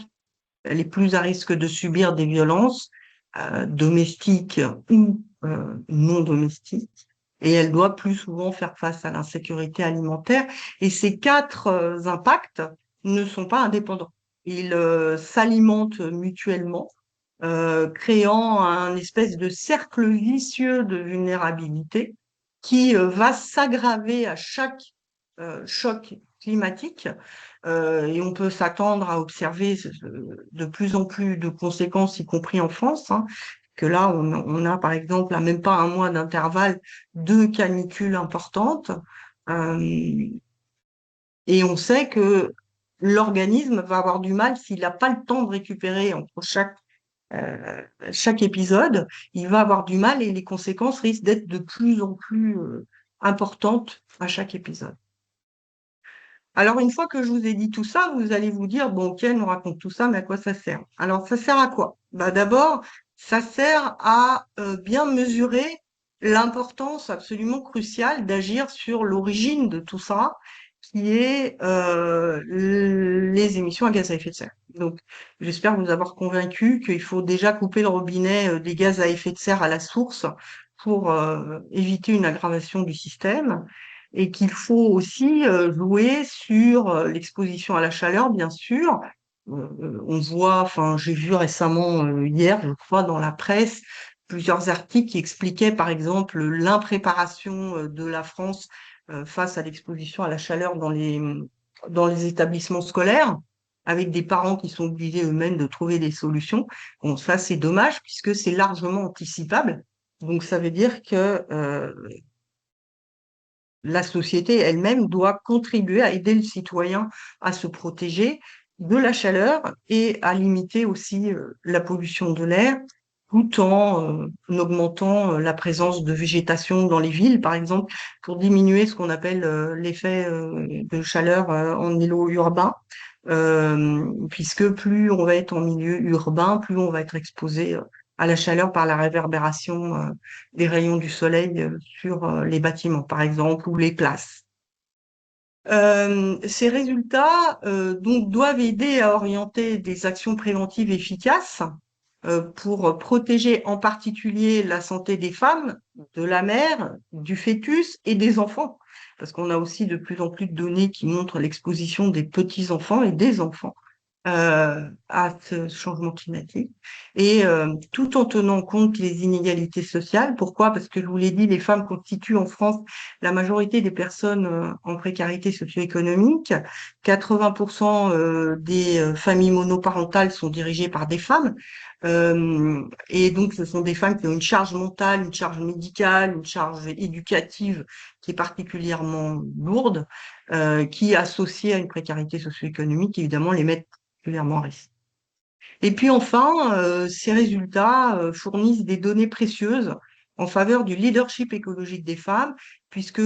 Elle est plus à risque de subir des violences domestiques ou non domestiques. Et elle doit plus souvent faire face à l'insécurité alimentaire. Et ces quatre impacts ne sont pas indépendants. Ils s'alimentent mutuellement, créant un espèce de cercle vicieux de vulnérabilité qui va s'aggraver à chaque choc climatique. Et on peut s'attendre à observer de plus en plus de conséquences, y compris en France, hein, que là, on a par exemple, à même pas un mois d'intervalle, deux canicules importantes. Euh, et on sait que l'organisme va avoir du mal, s'il n'a pas le temps de récupérer entre chaque épisode, il va avoir du mal et les conséquences risquent d'être de plus en plus importantes à chaque épisode. Alors, une fois que je vous ai dit tout ça, vous allez vous dire, bon, ok, on raconte tout ça, mais à quoi ça sert? Alors, ça sert à quoi? Bah, d'abord, ça sert à bien mesurer l'importance absolument cruciale d'agir sur l'origine de tout ça, qui est les émissions à gaz à effet de serre. Donc, j'espère vous avoir convaincu qu'il faut déjà couper le robinet des gaz à effet de serre à la source pour éviter une aggravation du système et qu'il faut aussi jouer sur l'exposition à la chaleur, bien sûr. On voit, enfin, j'ai vu récemment, hier, je crois, dans la presse, plusieurs articles qui expliquaient, par exemple, l'impréparation de la France face à l'exposition à la chaleur dans les établissements scolaires, avec des parents qui sont obligés eux-mêmes de trouver des solutions. Bon, ça, c'est dommage puisque c'est largement anticipable. Donc, ça veut dire que la société elle-même doit contribuer à aider le citoyen à se protéger de la chaleur et à limiter aussi la pollution de l'air, tout en augmentant la présence de végétation dans les villes, par exemple, pour diminuer ce qu'on appelle l'effet de chaleur en îlot urbain. Puisque plus on va être en milieu urbain, plus on va être exposé à la chaleur par la réverbération des rayons du soleil sur les bâtiments, par exemple, ou les places. Ces résultats donc doivent aider à orienter des actions préventives efficaces pour protéger en particulier la santé des femmes, de la mère, du fœtus et des enfants, parce qu'on a aussi de plus en plus de données qui montrent l'exposition des petits-enfants et des enfants à ce changement climatique, et tout en tenant compte les inégalités sociales. Pourquoi? Parce que je vous l'ai dit, les femmes constituent en France la majorité des personnes en précarité socio-économique. 80% des familles monoparentales sont dirigées par des femmes. Et donc, ce sont des femmes qui ont une charge mentale, une charge médicale, une charge éducative qui est particulièrement lourde, qui, associée à une précarité socio-économique, évidemment, les mettent particulièrement à risque. Et puis enfin, ces résultats fournissent des données précieuses en faveur du leadership écologique des femmes, puisque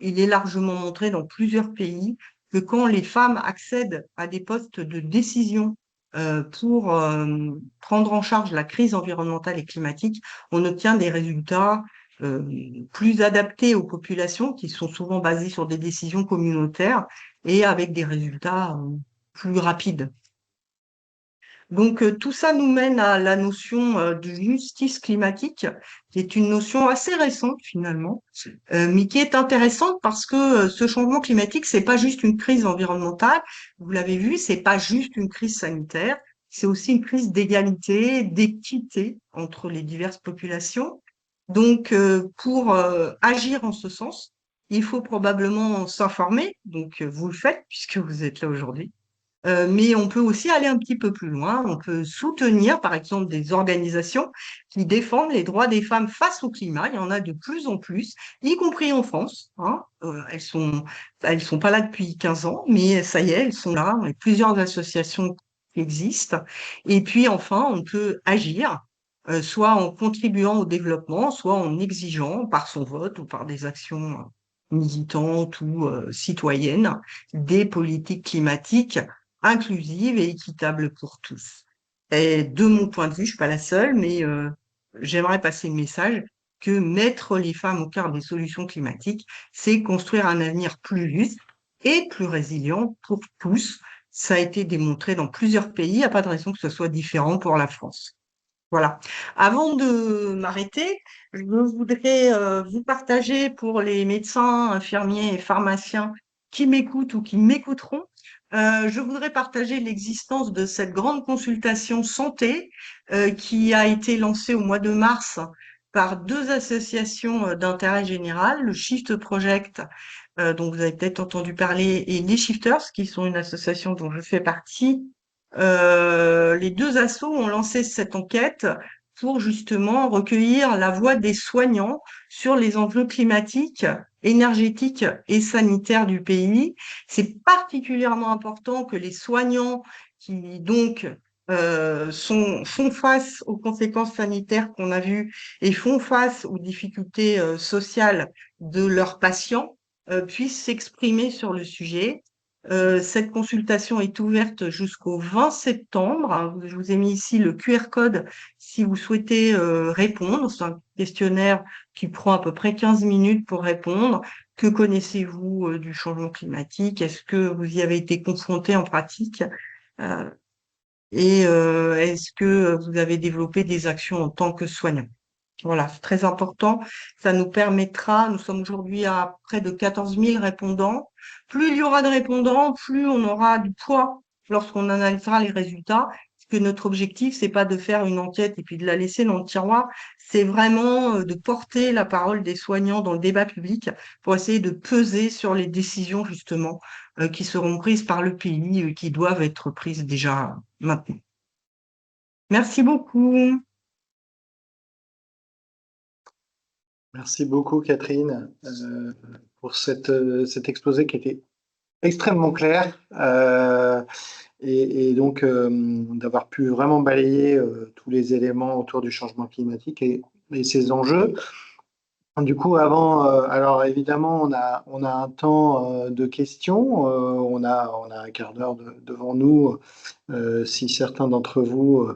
il est largement montré dans plusieurs pays que quand les femmes accèdent à des postes de décision pour prendre en charge la crise environnementale et climatique, on obtient des résultats plus adaptés aux populations qui sont souvent basées sur des décisions communautaires et avec des résultats plus rapides. Donc, tout ça nous mène à la notion de justice climatique, qui est une notion assez récente finalement, mais qui est intéressante parce que ce changement climatique, c'est pas juste une crise environnementale, vous l'avez vu, c'est pas juste une crise sanitaire, c'est aussi une crise d'égalité, d'équité entre les diverses populations. Donc, pour agir en ce sens, il faut probablement s'informer, donc vous le faites puisque vous êtes là aujourd'hui. Mais on peut aussi aller un petit peu plus loin. On peut soutenir, par exemple, des organisations qui défendent les droits des femmes face au climat. Il y en a de plus en plus, y compris en France, hein. Elles sont pas là depuis 15 ans, mais ça y est, elles sont là. Il y a plusieurs associations qui existent. Et puis, enfin, on peut agir soit en contribuant au développement, soit en exigeant par son vote ou par des actions militantes ou citoyennes des politiques climatiques inclusives et équitables pour tous. Et de mon point de vue, je suis pas la seule, mais j'aimerais passer le message que mettre les femmes au cœur des solutions climatiques, c'est construire un avenir plus juste et plus résilient pour tous. Ça a été démontré dans plusieurs pays, il n'y a pas de raison que ce soit différent pour la France. Voilà. Avant de m'arrêter, je voudrais vous partager pour les médecins, infirmiers et pharmaciens qui m'écoutent ou qui m'écouteront, je voudrais partager l'existence de cette grande consultation santé qui a été lancée au mois de mars par deux associations d'intérêt général, le Shift Project, dont vous avez peut-être entendu parler, et les Shifters, qui sont une association dont je fais partie. Les deux assos ont lancé cette enquête pour justement recueillir la voix des soignants sur les enjeux climatiques, énergétiques et sanitaires du pays. C'est particulièrement important que les soignants qui donc font face aux conséquences sanitaires qu'on a vues et font face aux difficultés sociales de leurs patients puissent s'exprimer sur le sujet. Cette consultation est ouverte jusqu'au 20 septembre. Je vous ai mis ici le QR code si vous souhaitez répondre. C'est un questionnaire qui prend à peu près 15 minutes pour répondre. Que connaissez-vous du changement climatique? Est-ce que vous y avez été confronté en pratique? Euh, Est-ce que vous avez développé des actions en tant que soignant? Voilà, c'est très important. Ça nous permettra, nous sommes aujourd'hui à près de 14 000 répondants. Plus il y aura de répondants, plus on aura du poids lorsqu'on analysera les résultats. Parce que notre objectif, c'est pas de faire une enquête et puis de la laisser dans le tiroir. C'est vraiment de porter la parole des soignants dans le débat public pour essayer de peser sur les décisions, justement, qui seront prises par le pays, qui doivent être prises déjà maintenant. Merci beaucoup. Merci beaucoup, Catherine, pour cet exposé qui était extrêmement clair et donc d'avoir pu vraiment balayer tous les éléments autour du changement climatique et ses enjeux. Du coup, alors évidemment, on a un temps de questions. On a un quart d'heure devant nous. Si certains d'entre vous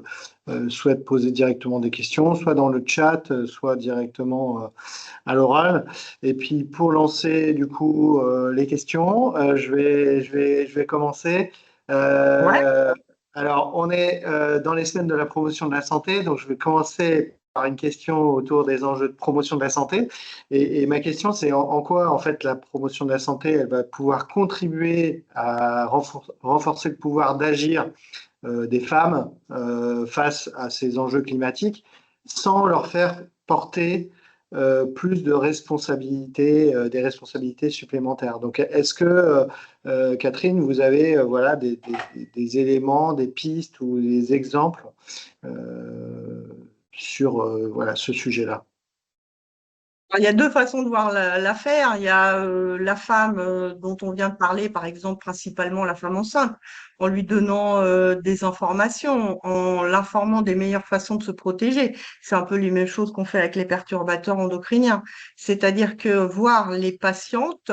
souhaitent poser directement des questions, soit dans le chat, soit directement à l'oral. Et puis, pour lancer du coup les questions, je vais commencer. Ouais. Euh, alors, on est dans les semaines de la promotion de la santé, donc je vais commencer par une question autour des enjeux de promotion de la santé. Et ma question, c'est en quoi, en fait, la promotion de la santé, elle va pouvoir contribuer à renforcer le pouvoir d'agir des femmes face à ces enjeux climatiques sans leur faire porter plus de responsabilités, des responsabilités supplémentaires. Donc, est-ce que, Catherine, vous avez voilà, des éléments, des pistes ou des exemples euh, sur voilà, ce sujet-là? Il y a deux façons de voir l'affaire. Il y a la femme dont on vient de parler, par exemple, principalement la femme enceinte, en lui donnant des informations, en l'informant des meilleures façons de se protéger. C'est un peu les mêmes choses qu'on fait avec les perturbateurs endocriniens. C'est-à-dire que voir les patientes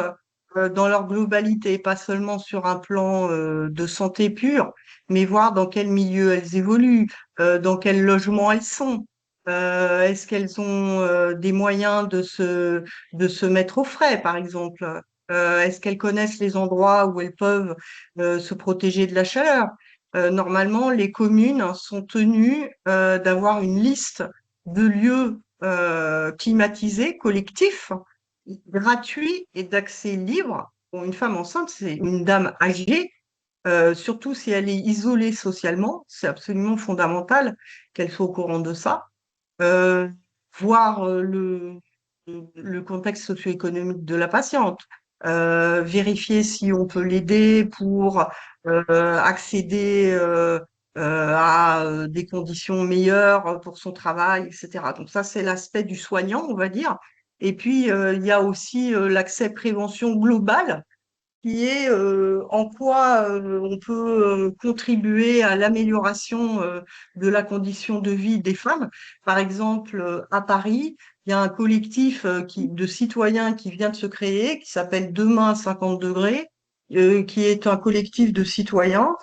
dans leur globalité, pas seulement sur un plan de santé pure, mais voir dans quel milieu elles évoluent, dans quel logement elles sont. Est-ce qu'elles ont des moyens de se mettre au frais, par exemple? Est-ce qu'elles connaissent les endroits où elles peuvent se protéger de la chaleur? Normalement, les communes sont tenues d'avoir une liste de lieux climatisés, collectifs, gratuits et d'accès libre. Pour une femme enceinte, c'est une dame âgée, surtout si elle est isolée socialement, c'est absolument fondamental qu'elle soit au courant de ça euh, voir le contexte socio-économique de la patiente, vérifier si on peut l'aider pour accéder à des conditions meilleures pour son travail, etc. Donc ça, c'est l'aspect du soignant, on va dire. Et puis, il y a aussi l'accès prévention globale qui est en quoi on peut contribuer à l'amélioration de la condition de vie des femmes. Par exemple, à Paris, il y a un collectif de citoyens qui vient de se créer, qui s'appelle Demain 50 degrés, qui est un collectif de citoyens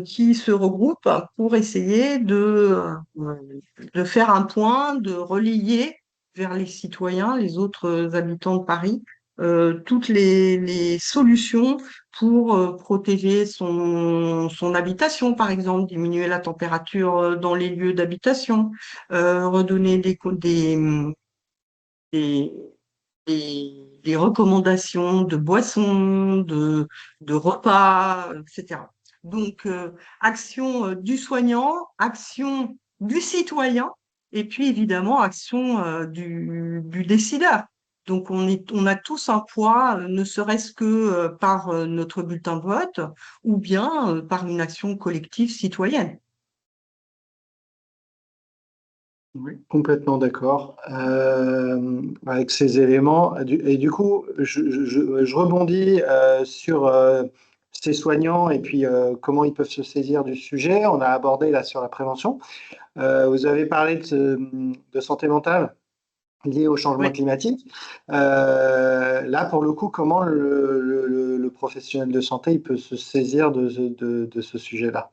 qui se regroupent pour essayer de faire un point, de relier vers les citoyens, les autres habitants de Paris, toutes les solutions pour protéger son habitation, par exemple, diminuer la température dans les lieux d'habitation, redonner des, des recommandations de boissons, de repas, etc. Donc, action du soignant, action du citoyen, et puis évidemment, action du décideur. Donc, on a tous un poids, ne serait-ce que par notre bulletin de vote, ou bien par une action collective citoyenne. Oui, complètement d'accord avec ces éléments. Et du coup, je rebondis sur ces soignants et puis comment ils peuvent se saisir du sujet. On a abordé là sur la prévention. Vous avez parlé de santé mentale liée au changement Oui. climatique. Là, pour le coup, comment le professionnel de santé il peut se saisir de ce sujet-là?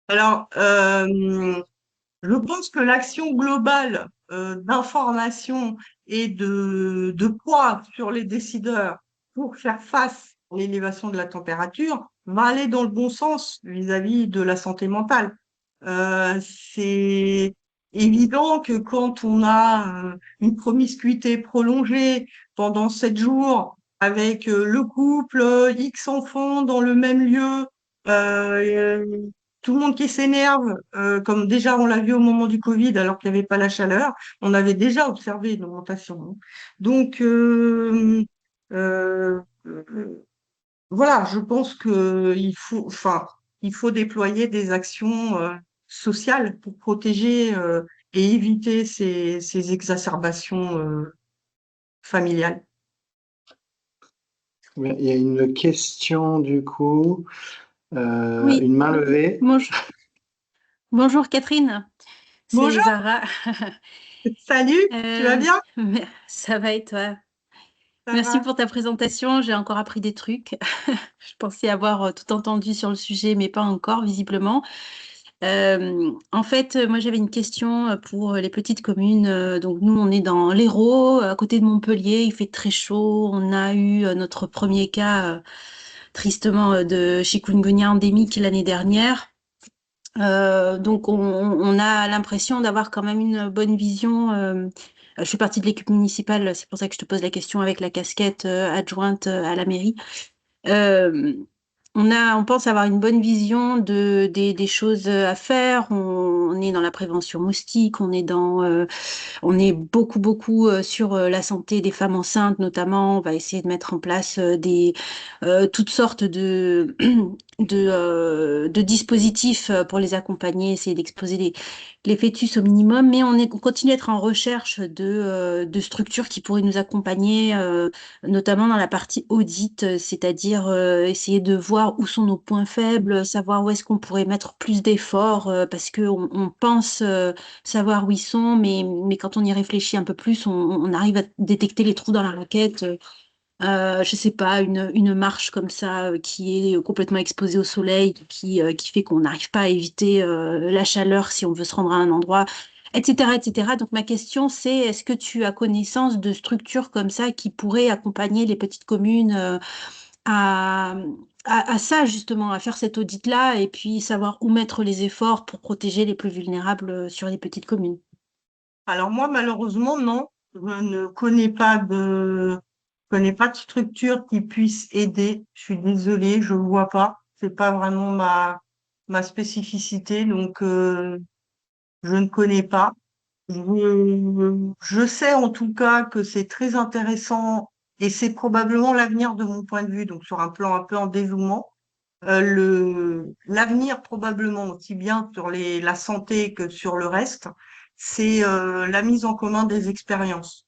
Alors, je pense que l'action globale d'information et de poids sur les décideurs pour faire face à l'élévation de la température va aller dans le bon sens vis-à-vis de la santé mentale. C'est évident que quand on a une promiscuité prolongée pendant 7 jours avec le couple, X enfants dans le même lieu, tout le monde qui s'énerve, comme déjà on l'a vu au moment du Covid, alors qu'il n'y avait pas la chaleur, on avait déjà observé une augmentation, hein. Donc, euh, voilà, je pense que il faut déployer des actions sociales pour protéger et éviter ces exacerbations familiales. Il y a une question du coup, Oui, une main levée. bonjour, bonjour Catherine, c'est Bonjour, Zara. salut, tu vas bien? Ça va et toi? Ça Merci va? pour ta présentation, j'ai encore appris des trucs. Je pensais avoir tout entendu sur le sujet, mais pas encore, visiblement. En fait, moi j'avais une question pour les petites communes. Donc nous, on est dans l'Hérault, à côté de Montpellier, il fait très chaud. On a eu notre premier cas, tristement, de chikungunya endémique l'année dernière. Donc on a l'impression d'avoir quand même une bonne vision. Je fais partie de l'équipe municipale, c'est pour ça que je te pose la question avec la casquette adjointe à la mairie. Euh, on pense avoir une bonne vision des choses à faire. On est dans la prévention moustique, on est beaucoup sur la santé des femmes enceintes notamment. On va essayer de mettre en place toutes sortes de dispositifs pour les accompagner, essayer d'exposer les fœtus au minimum. Mais on continue à être en recherche de structures qui pourraient nous accompagner, notamment dans la partie audit, c'est-à-dire essayer de voir où sont nos points faibles, savoir où est-ce qu'on pourrait mettre plus d'efforts, parce que on pense savoir où ils sont, mais quand on y réfléchit un peu plus, on arrive à détecter les trous dans la raquette. Je sais pas, une marche comme ça qui est complètement exposée au soleil, qui fait qu'on n'arrive pas à éviter la chaleur si on veut se rendre à un endroit, etc., etc. Donc ma question c'est, est-ce que tu as connaissance de structures comme ça qui pourraient accompagner les petites communes à, à ça justement, à faire cet audit-là et puis savoir où mettre les efforts pour protéger les plus vulnérables sur les petites communes? Alors moi, malheureusement, non. Je ne connais pas de structure qui puisse aider. Je suis désolée, je ne vois pas. C'est pas vraiment ma spécificité, donc je ne connais pas. Je sais en tout cas que c'est très intéressant et c'est probablement l'avenir de mon point de vue, donc sur un plan un peu en dézooment. L'avenir probablement aussi bien sur la santé que sur le reste, c'est la mise en commun des expériences.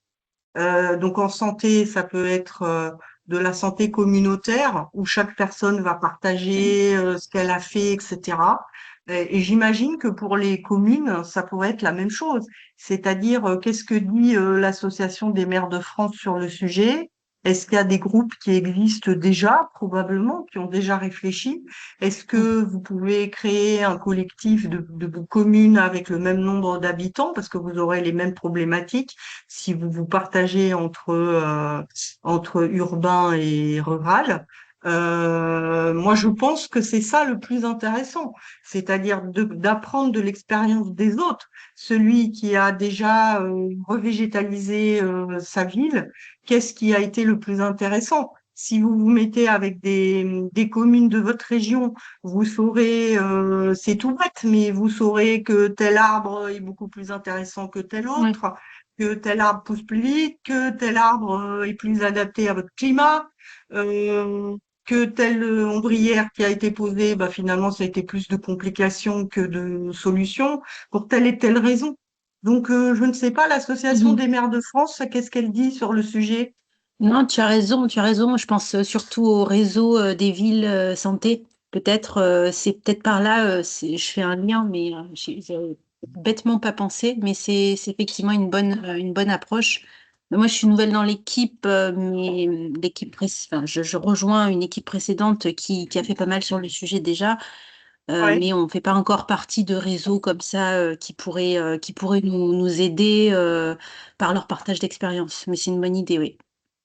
Donc en santé, ça peut être de la santé communautaire où chaque personne va partager ce qu'elle a fait, etc. Et j'imagine que pour les communes, ça pourrait être la même chose. C'est-à-dire, qu'est-ce que dit l'Association des maires de France sur le sujet? Est-ce qu'il y a des groupes qui existent déjà, probablement, qui ont déjà réfléchi? Est-ce que vous pouvez créer un collectif de communes avec le même nombre d'habitants, parce que vous aurez les mêmes problématiques si vous vous partagez entre urbain et rural? Moi, je pense que c'est ça le plus intéressant, c'est-à-dire d'apprendre de l'expérience des autres. Celui qui a déjà revégétalisé sa ville, qu'est-ce qui a été le plus intéressant? Si vous vous mettez avec des communes de votre région, vous saurez, c'est tout bête, mais vous saurez que tel arbre est beaucoup plus intéressant que tel Ouais. autre, que tel arbre pousse plus vite, que tel arbre est plus adapté à votre climat, que telle ombrière qui a été posée, bah finalement, ça a été plus de complications que de solutions pour telle et telle raison. Donc, je ne sais pas, l'Association Mhm. des maires de France, qu'est-ce qu'elle dit sur le sujet? Non, tu as raison, tu as raison. Je pense surtout au réseau des villes santé. Peut-être, c'est peut-être par là, je fais un lien, mais j'ai bêtement pas pensé, mais c'est effectivement une bonne approche. Mais moi, je suis nouvelle dans l'équipe, mais enfin, je rejoins une équipe précédente qui a fait pas mal sur le sujet déjà, Ouais. mais on ne fait pas encore partie de réseaux comme ça qui pourraient nous aider par leur partage d'expérience. Mais c'est une bonne idée, oui.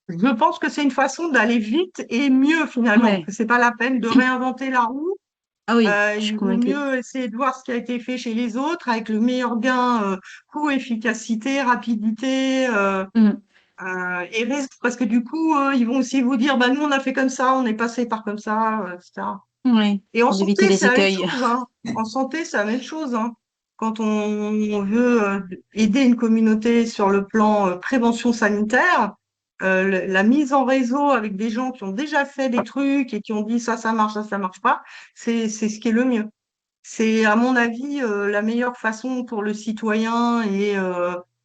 Je pense que c'est une façon d'aller vite et mieux finalement, Ouais. que c'est pas la peine de réinventer la roue. Ah oui, je suis Il vaut convaincue. mieux essayer de voir ce qui a été fait chez les autres avec le meilleur gain, coût, efficacité, rapidité, Mm. et risque, parce que du coup, ils vont aussi vous dire, bah nous on a fait comme ça, on est passé par comme ça, etc. Ouais, Et en pour éviter santé, les c'est la même écueils. chose, hein. En santé, c'est la même chose, hein. Quand on veut aider une communauté sur le plan prévention sanitaire, la mise en réseau avec des gens qui ont déjà fait des trucs et qui ont dit ça marche, ça marche pas, c'est ce qui est le mieux. C'est, à mon avis, la meilleure façon pour le citoyen et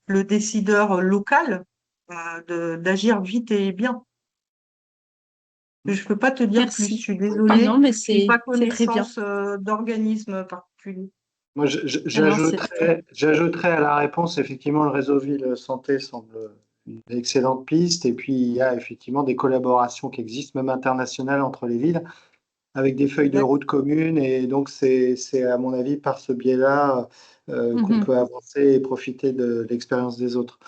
le décideur local d'agir vite et bien. Je peux pas te dire plus, je Merci. suis Ah désolée. non, mais J'ai pas c'est très bien. connaissance d'organismes particuliers. Moi, Ah non, c'est très... j'ajouterais à la réponse, effectivement, le réseau Ville Santé semble une excellente piste. Et puis, il y a effectivement des collaborations qui existent, même internationales, entre les villes, avec des feuilles de Exact. route communes. Et donc, c'est à mon avis, par ce biais-là, qu'on Mhm. peut avancer et profiter de l'expérience des autres.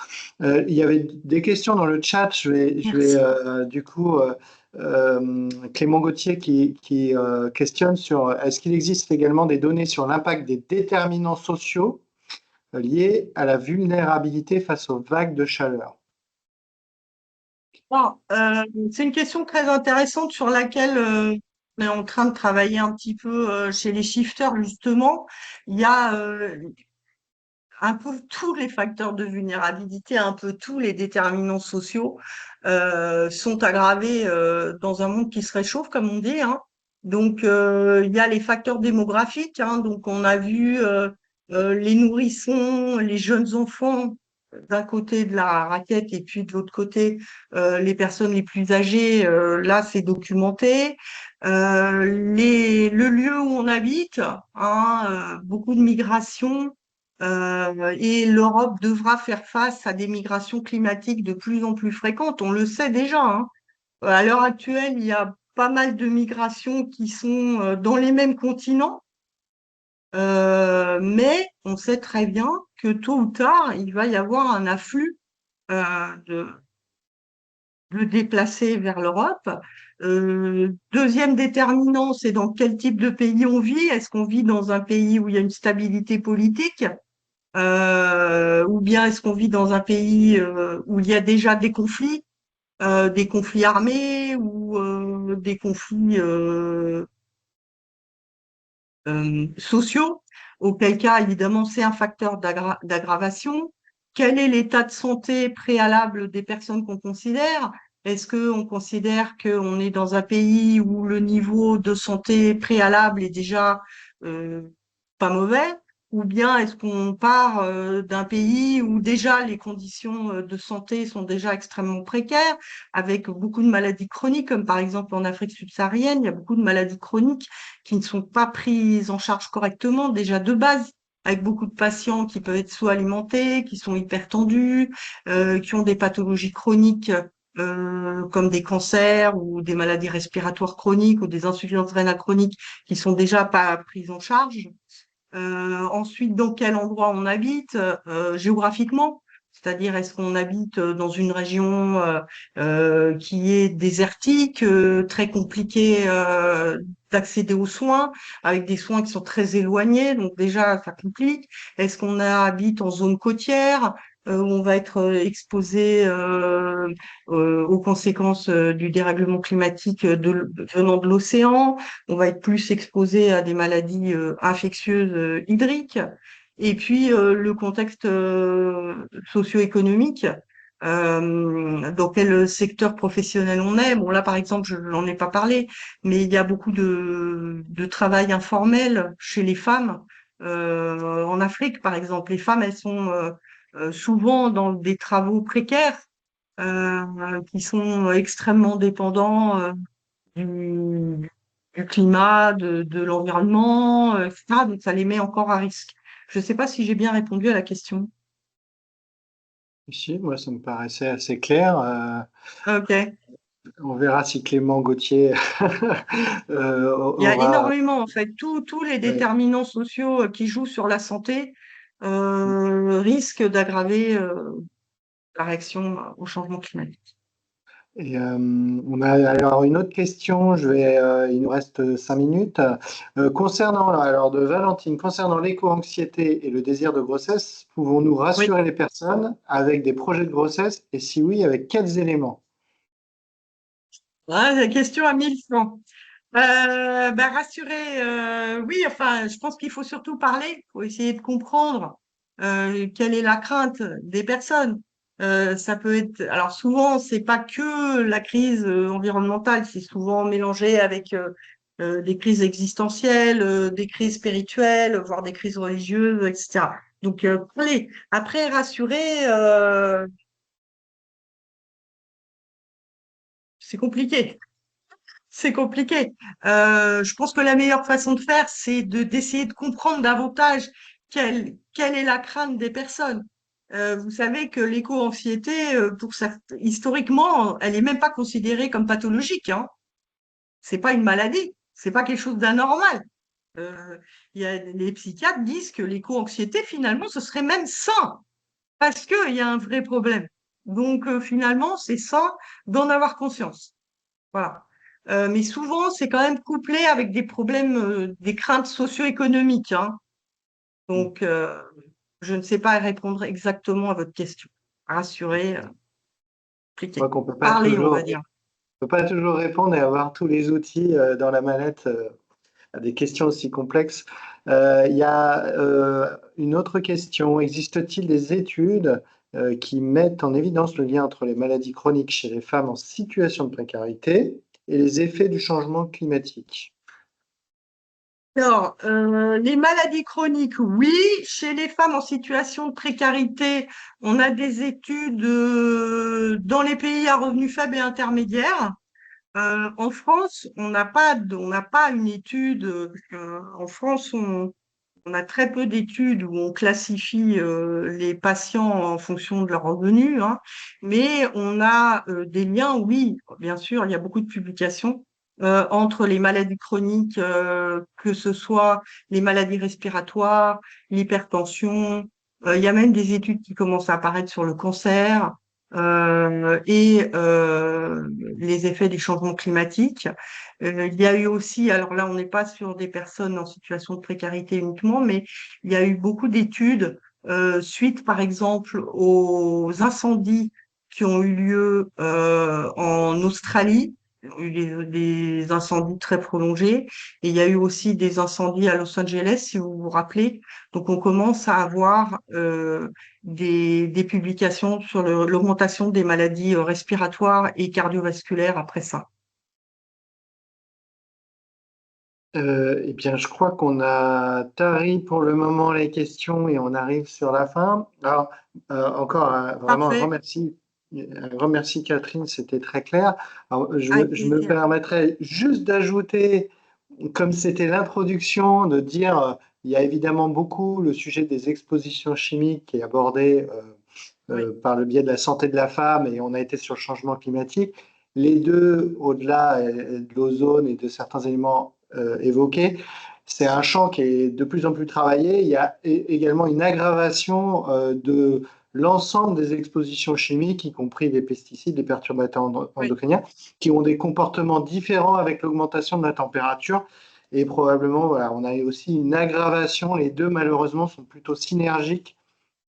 Il y avait des questions dans le chat. Je vais Merci. du coup, Clément Gauthier qui questionne sur est-ce qu'il existe également des données sur l'impact des déterminants sociaux liés à la vulnérabilité face aux vagues de chaleur? Bon, c'est une question très intéressante sur laquelle on est en train de travailler un petit peu chez les shifters, justement. Il y a un peu tous les facteurs de vulnérabilité, un peu tous les déterminants sociaux sont aggravés dans un monde qui se réchauffe, comme on dit, hein. Donc, il y a les facteurs démographiques, hein. Donc, on a vu les nourrissons, les jeunes enfants d'un côté de la raquette et puis de l'autre côté, les personnes les plus âgées. Là, c'est documenté. Le lieu où on habite, hein, beaucoup de migrations et l'Europe devra faire face à des migrations climatiques de plus en plus fréquentes. On le sait déjà, hein. À l'heure actuelle, il y a pas mal de migrations qui sont dans les mêmes continents, mais on sait très bien que tôt ou tard, il va y avoir un afflux de déplacés vers l'Europe. Deuxième déterminant, c'est dans quel type de pays on vit. Est-ce qu'on vit dans un pays où il y a une stabilité politique? Ou bien est-ce qu'on vit dans un pays où il y a déjà des conflits armés ou des conflits sociaux, auquel cas, évidemment, c'est un facteur d'aggravation. Quel est l'état de santé préalable des personnes qu'on considère? Est-ce qu'on considère qu'on est dans un pays où le niveau de santé préalable est déjà euh, pas mauvais? ou bien est-ce qu'on part d'un pays où déjà les conditions de santé sont déjà extrêmement précaires, avec beaucoup de maladies chroniques, comme par exemple en Afrique subsaharienne, il y a beaucoup de maladies chroniques qui ne sont pas prises en charge correctement déjà de base, avec beaucoup de patients qui peuvent être sous-alimentés, qui sont hypertendus, qui ont des pathologies chroniques comme des cancers ou des maladies respiratoires chroniques ou des insuffisances rénales chroniques qui sont déjà pas prises en charge. Ensuite, dans quel endroit on habite géographiquement, c'est-à-dire est-ce qu'on habite dans une région qui est désertique, très compliqué d'accéder aux soins, avec des soins qui sont très éloignés, donc déjà ça complique. Est-ce qu'on habite en zone côtière où on va être exposé aux conséquences du dérèglement climatique venant de l'océan? On va être plus exposé à des maladies infectieuses hydriques. Et puis le contexte socio-économique, dans quel secteur professionnel on est. Bon là par exemple, je n'en ai pas parlé, mais il y a beaucoup de travail informel chez les femmes. En Afrique par exemple, les femmes elles sont souvent dans des travaux précaires qui sont extrêmement dépendants du, du climat, de l'environnement, etc. Donc, ça les met encore à risque. Je ne sais pas si j'ai bien répondu à la question. Ici, moi, ça me paraissait assez clair. Ok. On verra si Clément Gauthier Il y a aura. énormément, en fait, tous les Ouais. déterminants sociaux qui jouent sur la santé risquent d'aggraver la réaction au changement climatique. Et on a alors une autre question. Il nous reste 5 minutes. Concernant, alors de Valentine, concernant l'éco-anxiété et le désir de grossesse, pouvons-nous Oui. rassurer les personnes avec des projets de grossesse et si oui, avec quels éléments? Ouais, la question à 1000 francs. Rassurer, oui, enfin, je pense qu'il faut surtout parler, il faut essayer de comprendre quelle est la crainte des personnes. Ça peut être, alors souvent, c'est pas que la crise environnementale, c'est souvent mélangé avec des crises existentielles, des crises spirituelles, voire des crises religieuses, etc. Donc, parler. Après, rassurer, c'est compliqué. C'est compliqué. Je pense que la meilleure façon de faire, c'est d'essayer de comprendre davantage quelle est la crainte des personnes. Vous savez que l'éco-anxiété, historiquement, elle est même pas considérée comme pathologique, hein. C'est pas une maladie, c'est pas quelque chose d'anormal. Euh, les psychiatres disent que l'éco-anxiété, finalement, ce serait même sain parce qu'il y a un vrai problème. Donc, finalement, c'est sain d'en avoir conscience. Voilà. Mais souvent, c'est quand même couplé avec des problèmes, des craintes socio-économiques, hein. Donc, je ne sais pas répondre exactement à votre question. Rassurer, Je crois compliqué. qu'on peut pas Parler, on toujours, va dire. peut pas toujours répondre et avoir tous les outils dans la mallette à des questions aussi complexes. Il y a une autre question. Existe-t-il des études qui mettent en évidence le lien entre les maladies chroniques chez les femmes en situation de précarité et les effets du changement climatique? Alors, les maladies chroniques, oui. Chez les femmes en situation de précarité, on a des études dans les pays à revenus faibles et intermédiaires. En France, on n'a pas une étude. En France, on a très peu d'études où on classifie les patients en fonction de leurs revenus, hein, mais on a des liens, oui, bien sûr, il y a beaucoup de publications entre les maladies chroniques, que ce soit les maladies respiratoires, l'hypertension. Il y a même des études qui commencent à apparaître sur le cancer et les effets des changements climatiques. Il y a eu aussi, alors là, on n'est pas sur des personnes en situation de précarité uniquement, mais il y a eu beaucoup d'études suite, par exemple, aux incendies qui ont eu lieu en Australie. Il y a eu des incendies très prolongés et il y a eu aussi des incendies à Los Angeles, si vous vous rappelez. Donc, on commence à avoir des publications sur l'augmentation des maladies respiratoires et cardiovasculaires après ça. Eh bien, je crois qu'on a tari pour le moment les questions et on arrive sur la fin. Alors, encore vraiment Parfait, un grand merci Catherine, c'était très clair. Alors, avec je me plaisir. permettrai juste d'ajouter, comme c'était l'introduction, de dire, il y a évidemment beaucoup le sujet des expositions chimiques qui est abordé Oui, par le biais de la santé de la femme et on a été sur le changement climatique. Les deux, au-delà de l'ozone et de certains éléments évoqués, c'est un champ qui est de plus en plus travaillé. Il y a également une aggravation de l'ensemble des expositions chimiques, y compris les pesticides, les perturbateurs oui, endocriniens, qui ont des comportements différents avec l'augmentation de la température. Et probablement, voilà, on a aussi une aggravation. Les deux, malheureusement, sont plutôt synergiques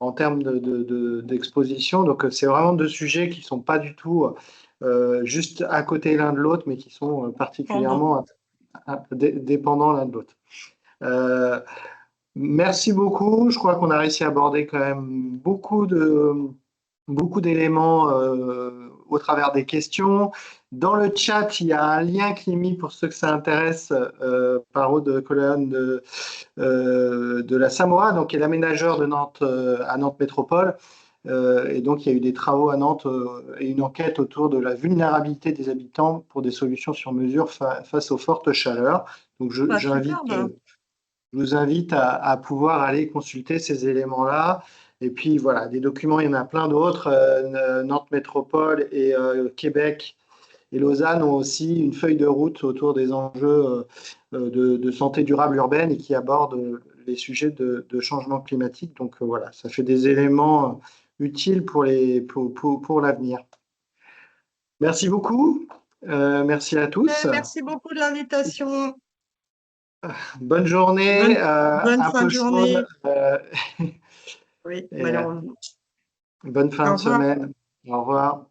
en termes d'exposition. Donc, c'est vraiment deux sujets qui ne sont pas du tout juste à côté l'un de l'autre, mais qui sont pendant. particulièrement dépendants l'un de l'autre. Euh, Merci beaucoup. Je crois qu'on a réussi à aborder quand même beaucoup d'éléments au travers des questions. Dans le chat, il y a un lien qui est mis pour ceux que ça intéresse par haut de colonne de la Samoa, donc qui est l'aménageur de Nantes à Nantes Métropole. Et donc, il y a eu des travaux à Nantes et une enquête autour de la vulnérabilité des habitants pour des solutions sur mesure face aux fortes chaleurs. Donc, Bah, superbe. je vous invite à pouvoir aller consulter ces éléments-là. Et puis voilà, des documents, il y en a plein d'autres. Nantes Métropole et Québec et Lausanne ont aussi une feuille de route autour des enjeux de santé durable urbaine et qui abordent les sujets de changement climatique. Donc voilà, ça fait des éléments utiles pour l'avenir. Merci beaucoup. Merci à tous. Merci beaucoup de l'invitation. Bonne journée, Bonne un fin peu de chaude. journée. Oui, Et malheureusement. bonne fin Au de revoir. semaine. Au revoir.